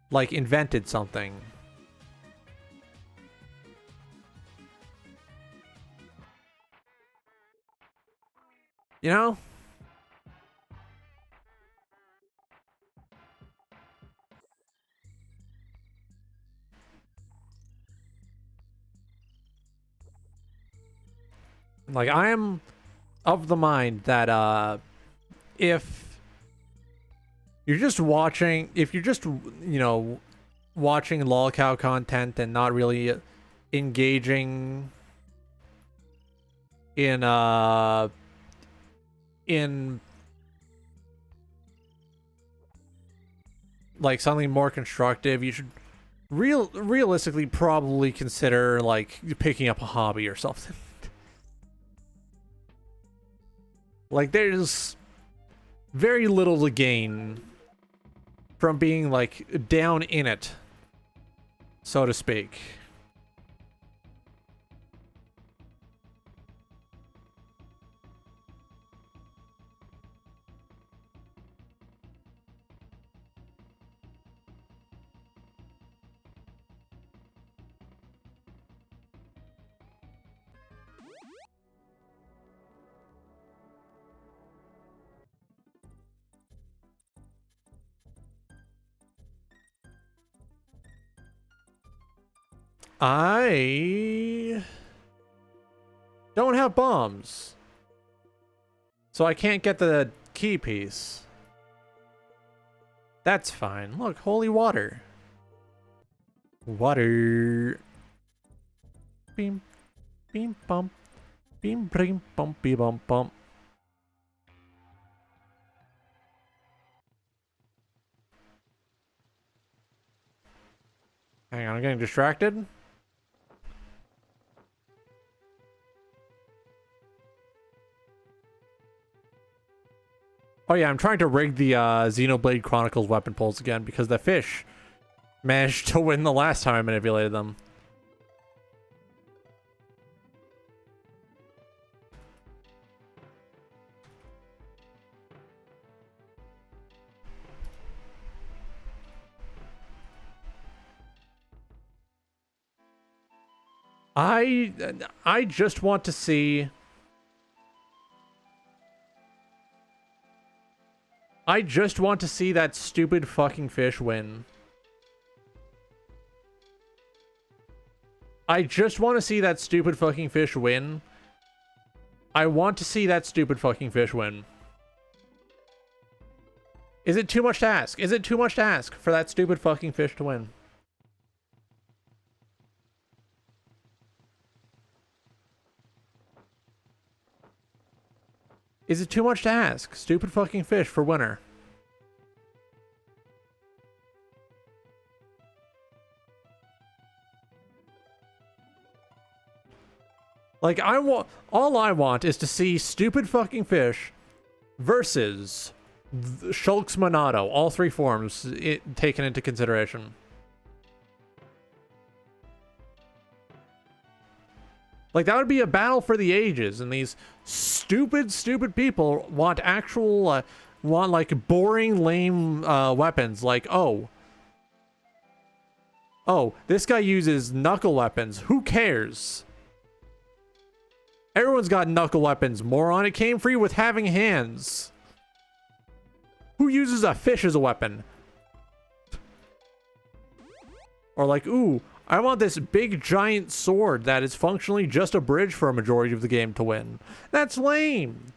like invented something. You know? Like, I am of the mind that if you're just watching, watching lolcow content and not really engaging in like something more constructive, you should realistically probably consider like picking up a hobby or something. Like, there's very little to gain from being like down in it, so to speak. I don't have bombs, so I can't get the key piece. That's fine. Look, holy water. Water. Beam, beam, bump, beam, brim, bumpy, bump, bump. Hang on, I'm getting distracted. Oh yeah, I'm trying to rig the Xenoblade Chronicles weapon pulls again because the fish managed to win the last time I manipulated them. I just want to see... I just want to see that stupid fucking fish win. I just want to see that stupid fucking fish win. I want to see that stupid fucking fish win. Is it too much to ask? Is it too much to ask for that stupid fucking fish to win? Is it too much to ask? Stupid fucking fish for winner. Like, all I want is to see stupid fucking fish versus Shulk's Monado, all three forms taken into consideration. Like, that would be a battle for the ages, and these stupid people want actual, want, like, boring, lame, weapons. Like, oh, this guy uses knuckle weapons. Who cares? Everyone's got knuckle weapons, moron. It came free with having hands. Who uses a fish as a weapon? Or like, ooh, I want this big giant sword that is functionally just a bridge for a majority of the game to win. That's lame.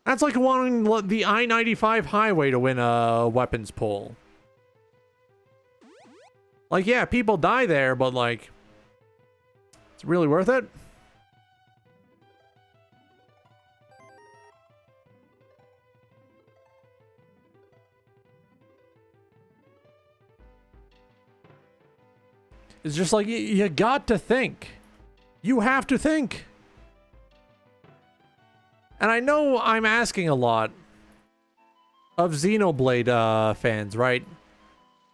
That's like wanting the I-95 highway to win a weapons pull. Like, yeah, people die there, but like, it's really worth it? It's just like, you got to think. You have to think. And I know I'm asking a lot of Xenoblade fans, right?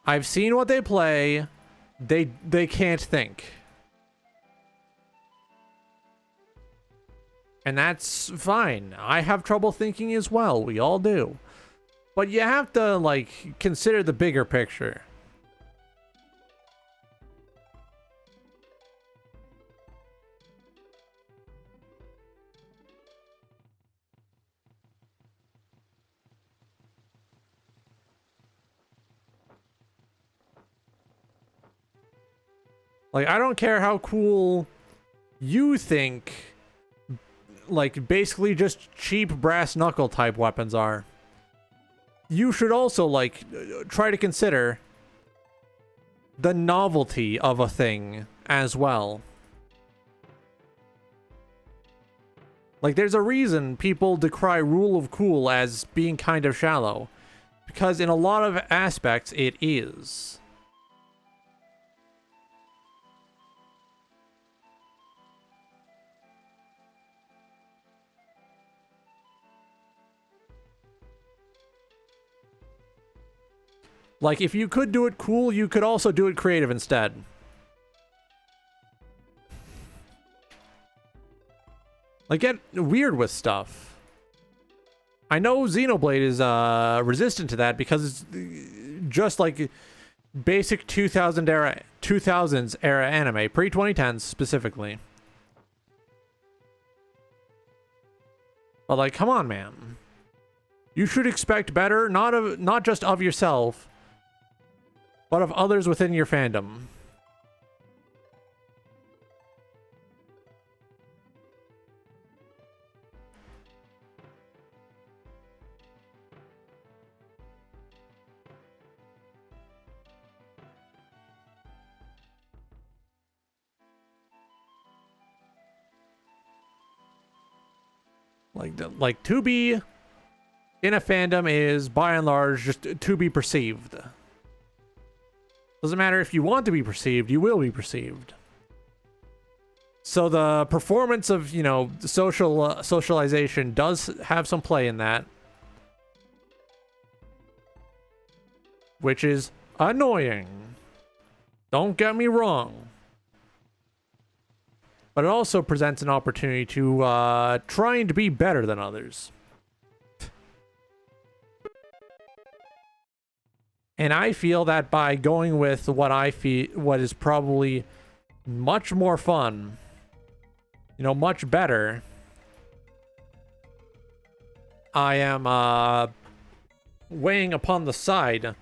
I've seen what they play. They can't think. And that's fine. I have trouble thinking as well. We all do. But you have to, like, consider the bigger picture. Like, I don't care how cool you think, like, basically just cheap brass knuckle type weapons are. You should also, like, try to consider the novelty of a thing as well. Like, there's a reason people decry Rule of Cool as being kind of shallow. Because in a lot of aspects, it is. Like, if you could do it cool, you could also do it creative instead. Like, get weird with stuff. I know Xenoblade is resistant to that because it's just like basic 2000s era anime, pre-2010s specifically. But like, come on, man. You should expect better, not just of yourself, but of others within your fandom. Like to be in a fandom is by and large just to be perceived. Doesn't matter if you want to be perceived, you will be perceived. So the performance of, you know, socialization does have some play in that. Which is annoying. Don't get me wrong. But it also presents an opportunity to try and be better than others. And I feel that by going with what is probably much more fun, you know, much better, I am weighing upon the side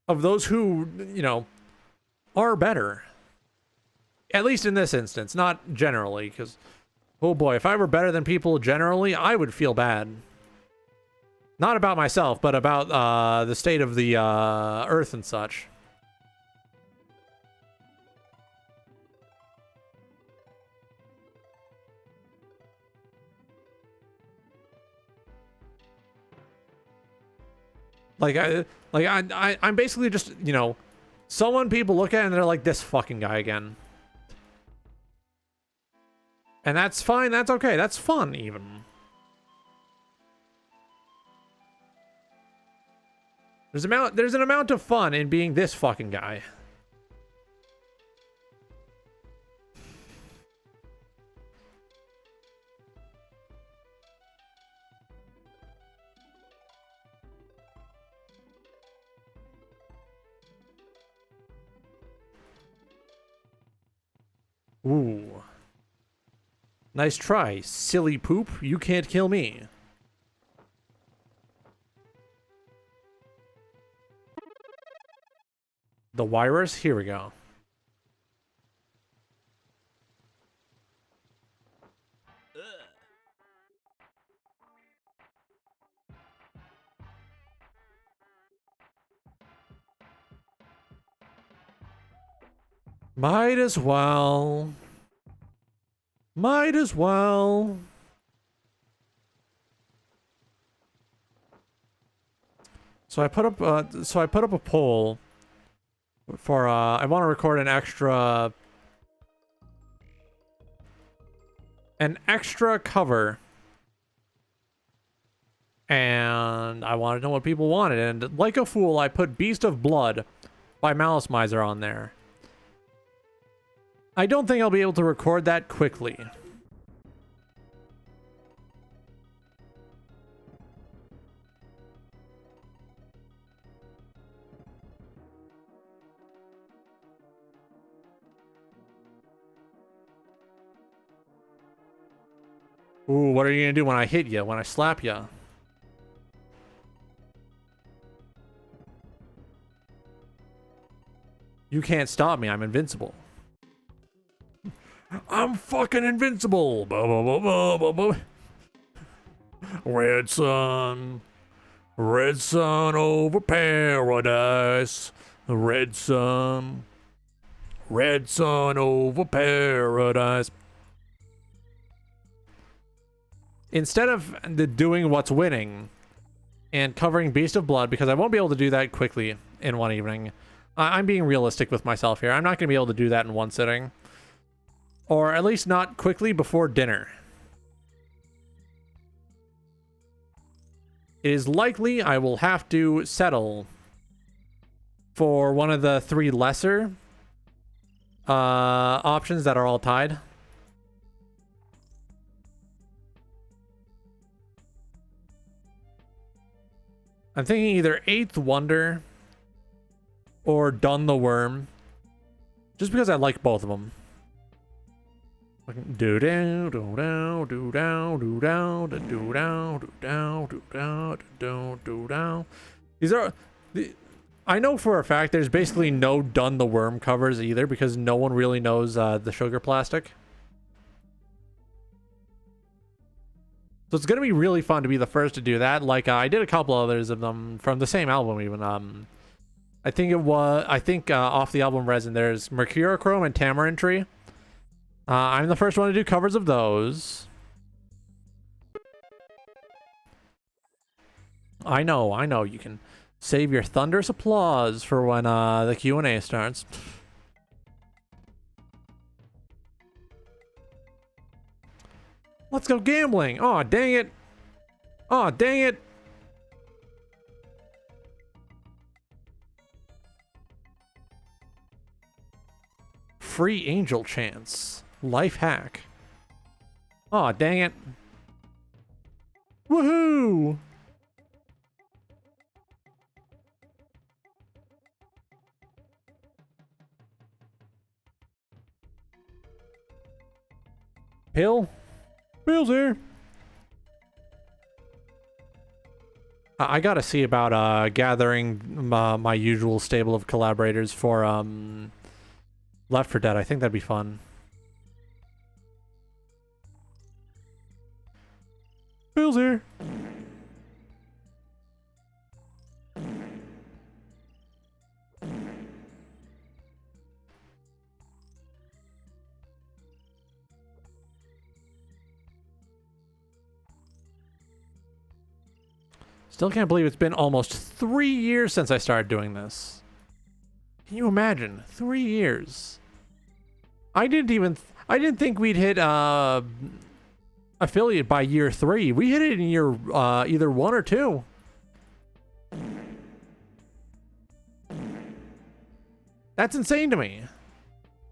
of those who, you know, are better. At least in this instance, not generally, because, oh boy, if I were better than people generally, I would feel bad. Not about myself, but about the state of the Earth and such. I'm basically just, you know, someone people look at and they're like, this fucking guy again. And that's fine, that's okay, that's fun even. There's an amount of fun in being this fucking guy. Ooh. Nice try, silly poop. You can't kill me. The virus? Here we go. Might as well. Might as well. So I put up a poll for I want to record an extra cover, and I wanted to know what people wanted, and like a fool I put Beast of Blood by Malice Miser on there. I don't think I'll be able to record that quickly. Ooh, what are you gonna do when I hit you, when I slap you? You can't stop me, I'm invincible. I'm fucking invincible! Red sun over paradise. Red sun over paradise. Instead of doing what's winning and covering Beast of Blood, because I won't be able to do that quickly in one evening, I'm being realistic with myself here. I'm not going to be able to do that in one sitting. Or at least not quickly before dinner. It is likely I will have to settle for one of the 3 lesser options that are all tied. I'm thinking either 8th Wonder or Dun the Worm, just because I like both of them. Do down, do down, do down, do down, do down, do down, do down, do down. These are I know for a fact there's basically no Dun the Worm covers either, because no one really knows the sugar plastic. So it's gonna be really fun to be the first to do that. Like I did a couple others of them from the same album even. I think off the album Resin there's Mercurochrome and Tamarind Tree. I'm the first one to do covers of those. I know, you can save your thunderous applause for when the Q&A starts. Let's go gambling. Oh, dang it. Oh, dang it. Free angel chance. Life hack. Aw, dang it. Woohoo! Pill? Pill's here. I gotta see about gathering my usual stable of collaborators for Left 4 Dead. I think that'd be fun. Bill's here. Still can't believe it's been almost 3 years since I started doing this. Can you imagine? 3 years. I didn't think we'd hit affiliate by year 3. We hit it in year either 1 or 2. That's insane to me.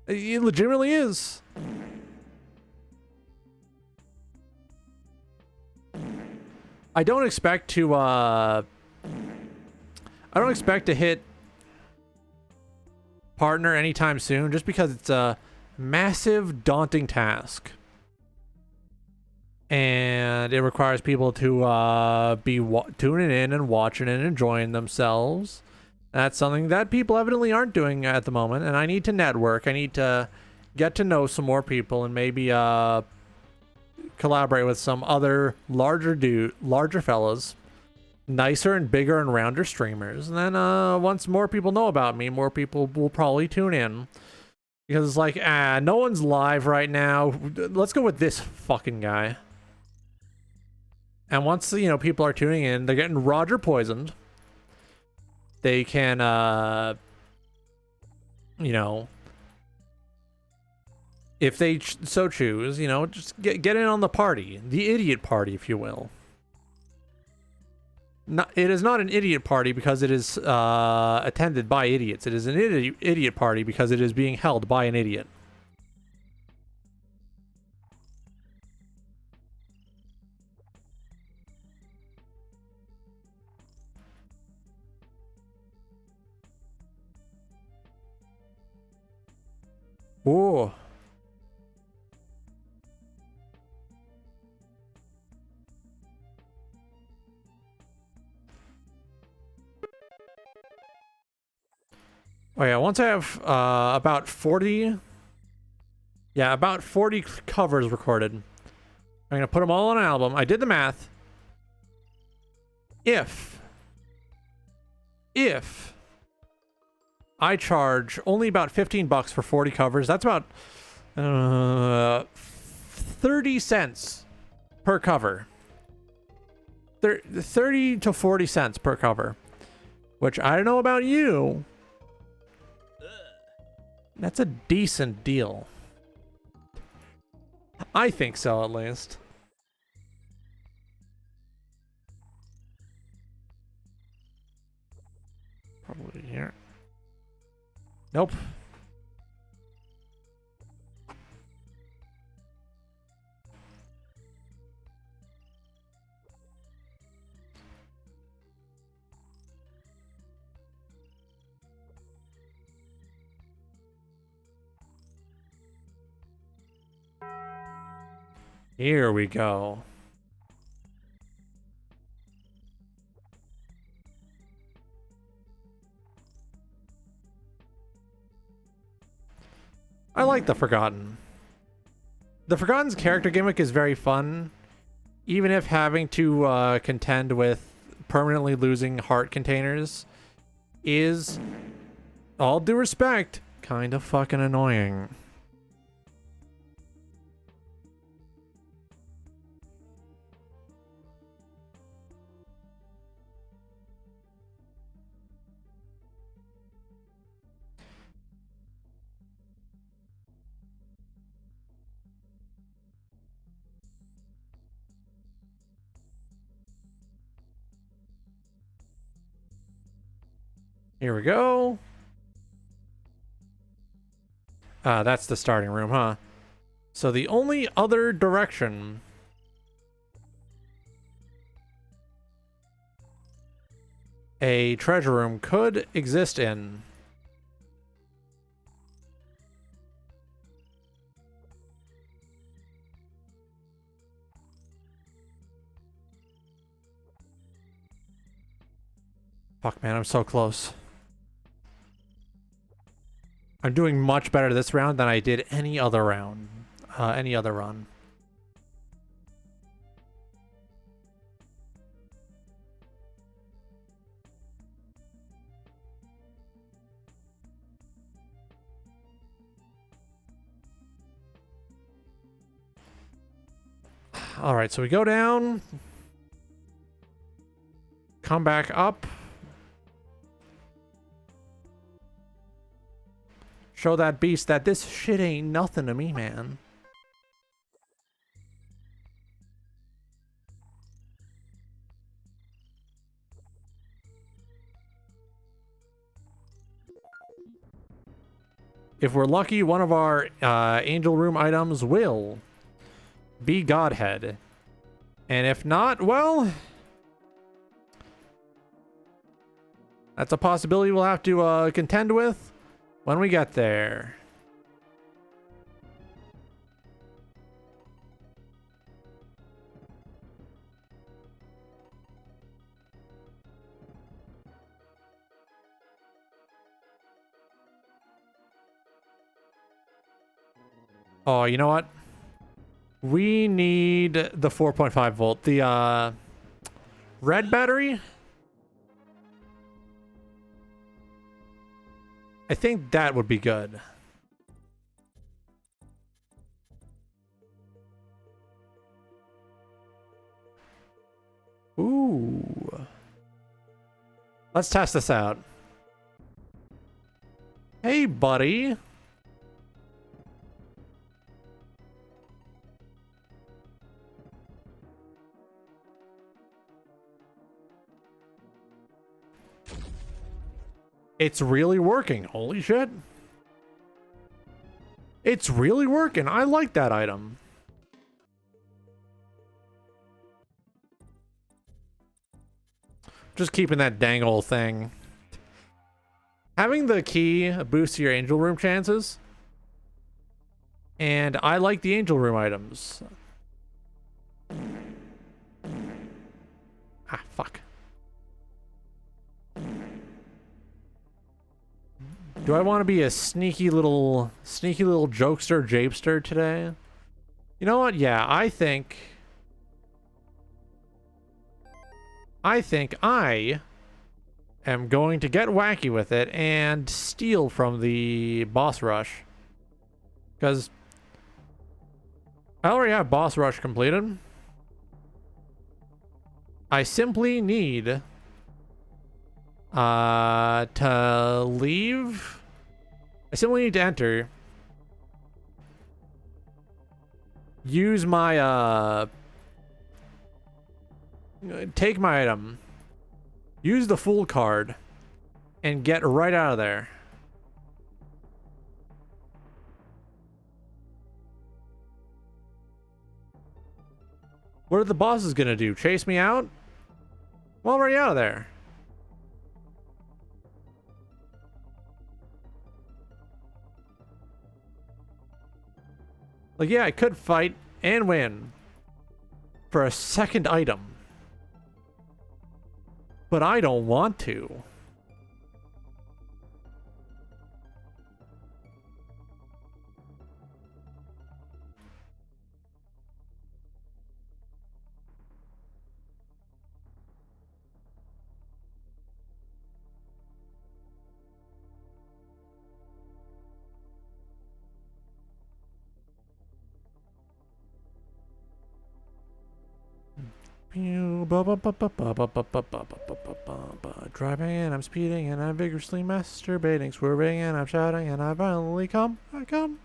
It legitimately is. I don't expect to hit partner anytime soon, just because it's a massive, daunting task. And it requires people to be tuning in and watching and enjoying themselves. That's something that people evidently aren't doing at the moment, and I need to network. I need to get to know some more people and maybe collaborate with some other larger fellas, nicer and bigger and rounder streamers. And then once more people know about me, more people will probably tune in. Because it's like, no one's live right now. Let's go with this fucking guy. And once, you know, people are tuning in, they're getting Roger poisoned. They can, you know, if they so choose, you know, just get in on the party. The idiot party, if you will. It is not an idiot party because it is attended by idiots. It is an idiot party because it is being held by an idiot. Ooh. Oh yeah, once I have about 40... Yeah, about 40 covers recorded. I'm gonna put them all on an album. I did the math. If I charge only about 15 bucks for 40 covers, that's about 30 cents per cover. 30 to 40 cents per cover. Which, I don't know about you, that's a decent deal. I think so, at least. Probably here. Nope. Here we go. I like the Forgotten. The Forgotten's character gimmick is very fun, even if having to contend with permanently losing heart containers is, all due respect, kind of fucking annoying. Here we go. That's the starting room, huh? So the only other direction a treasure room could exist in fuck, man, I'm so close. I'm doing much better this round than I did any other round, any other run. All right, so we go down, come back up. Show that beast that this shit ain't nothing to me, man. If we're lucky, one of our angel room items will be Godhead. And if not, well, that's a possibility we'll have to contend with when we get there. Oh, you know what? We need the 4.5 volt. The red battery? I think that would be good. Ooh. Let's test this out. Hey, buddy. It's really working. Holy shit. It's really working. I like that item. Just keeping that dang old thing. Having the key boosts your angel room chances. And I like the angel room items. Ah, fuck. Do I want to be a sneaky little jokester japester today? You know what? Yeah, I think I am going to get wacky with it and steal from the boss rush. Because I already have boss rush completed. I simply need to leave. I simply need to enter. Use my take my item. Use the Fool card and get right out of there. What are the bosses gonna do? Chase me out? Well, I'm already out of there. Like, yeah, I could fight and win for a second item. But I don't want to. Driving and I'm speeding and I'm vigorously masturbating, swerving and I'm shouting and I violently come. I come.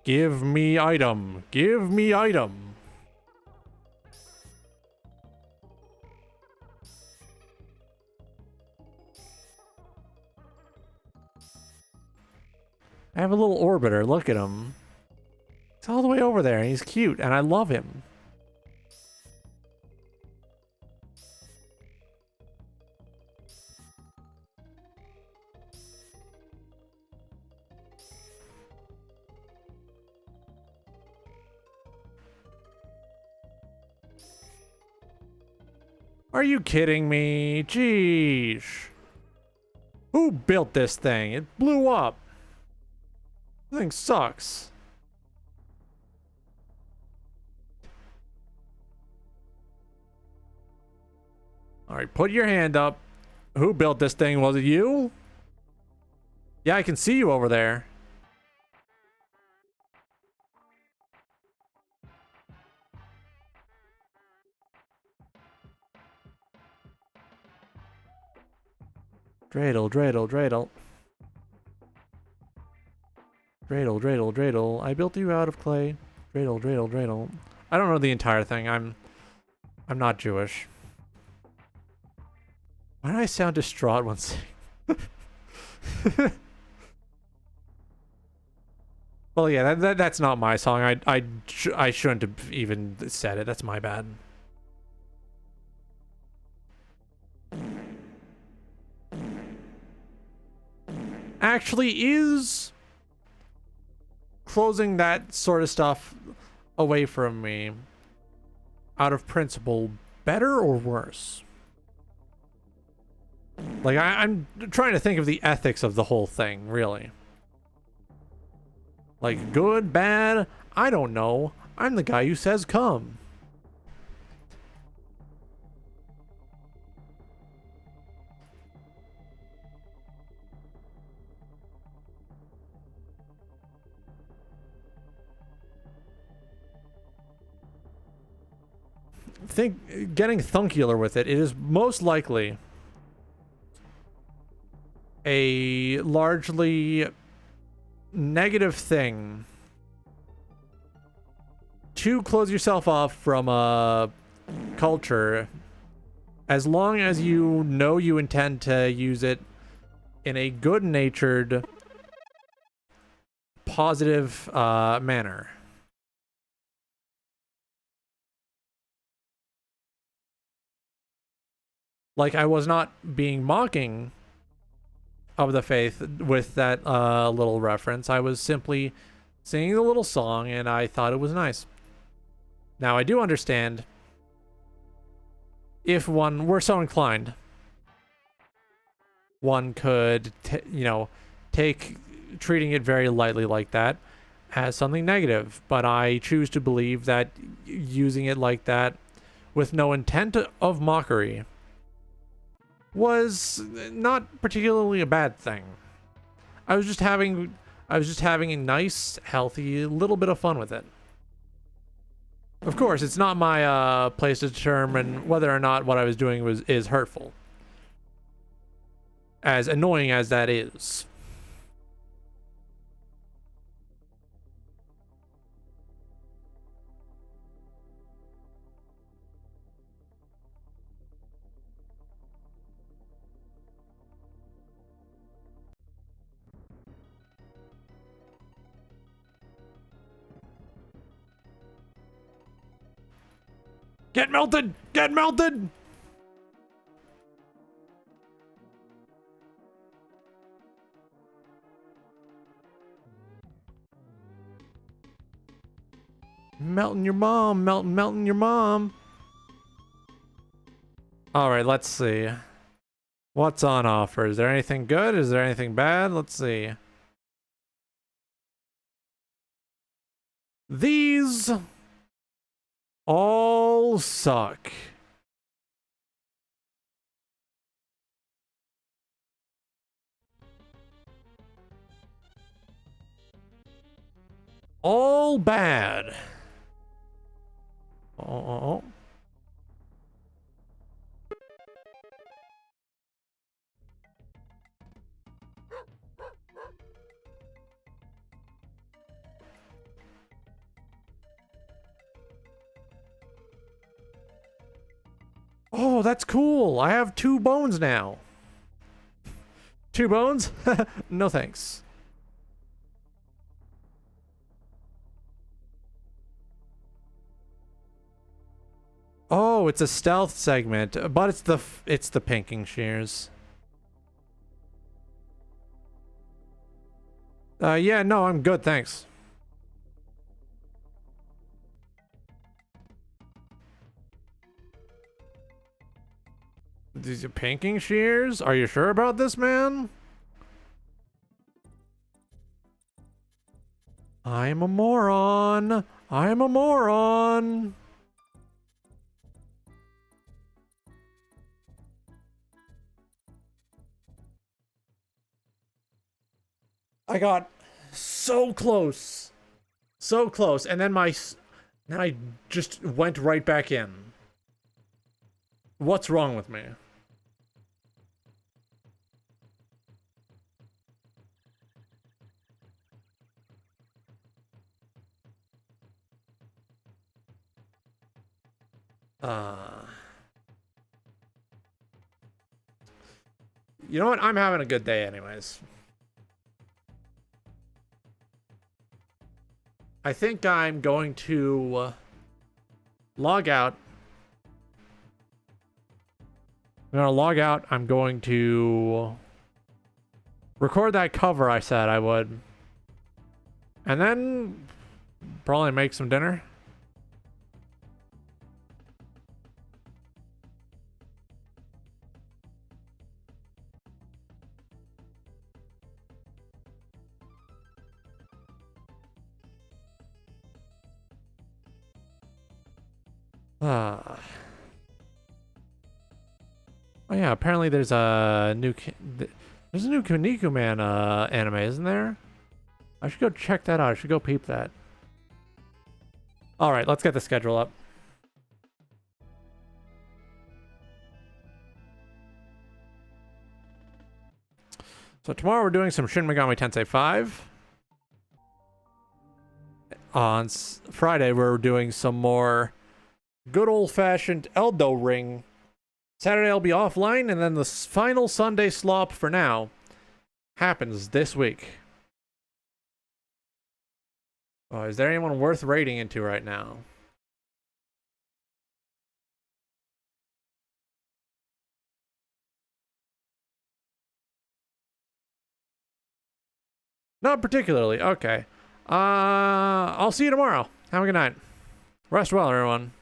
Give me item. Give me item. I have a little orbiter. Look at him. He's all the way over there and he's cute and I love him. Are you kidding me? Jeez. Who built this thing? It blew up. This thing sucks. Alright, put your hand up. Who built this thing? Was it you? Yeah, I can see you over there. Dreidel, dreidel, dreidel. Dreidel, dreidel, dreidel. I built you out of clay. Dreidel, dreidel, dreidel. I don't know the entire thing. I'm not Jewish. Why do I sound distraught when saying? Well, yeah, that's not my song. I shouldn't have even said it. That's my bad. Actually, is closing that sort of stuff away from me out of principle better or worse? Like, I'm trying to think of the ethics of the whole thing, really. Like, good, bad, I don't know. I'm the guy who says come. Getting thunkular with it, it is most likely a largely negative thing to close yourself off from a culture, as long as you know you intend to use it in a good-natured, positive manner. Like, I was not being mocking of the faith with that little reference. I was simply singing a little song, and I thought it was nice. Now, I do understand if one were so inclined, one could, take treating it very lightly like that as something negative. But I choose to believe that using it like that with no intent of mockery was not particularly a bad thing. I was just having a nice, healthy little bit of fun with it. Of course, it's not my place to determine whether or not what I was doing is hurtful. As annoying as that is. Get melted! Get melted! Melting your mom, melting your mom. All right, let's see. What's on offer? Is there anything good? Is there anything bad? Let's see. These all suck. All bad. Oh. Oh, that's cool. I have 2 bones now. 2 bones? No thanks. Oh, it's a stealth segment, but it's the pinking shears. Yeah, no, I'm good, thanks. These are pinking shears? Are you sure about this, man? I'm a moron. I'm a moron. I got so close. So close. And then then I just went right back in. What's wrong with me? You know what? I'm having a good day anyways. I think I'm going to log out. I'm going to log out. I'm going to record that cover I said I would. And then probably make some dinner. Oh yeah, apparently there's a new Kuniku Man anime, isn't there? I should go check that out. I should go peep that. All right, let's get the schedule up. So tomorrow we're doing some Shin Megami Tensei 5. On Friday we're doing some more good old-fashioned Eldo Ring. Saturday I'll be offline, and then the final Sunday slop for now happens this week. Oh, is there anyone worth raiding into right now? Not particularly. Okay. I'll see you tomorrow. Have a good night. Rest well, everyone.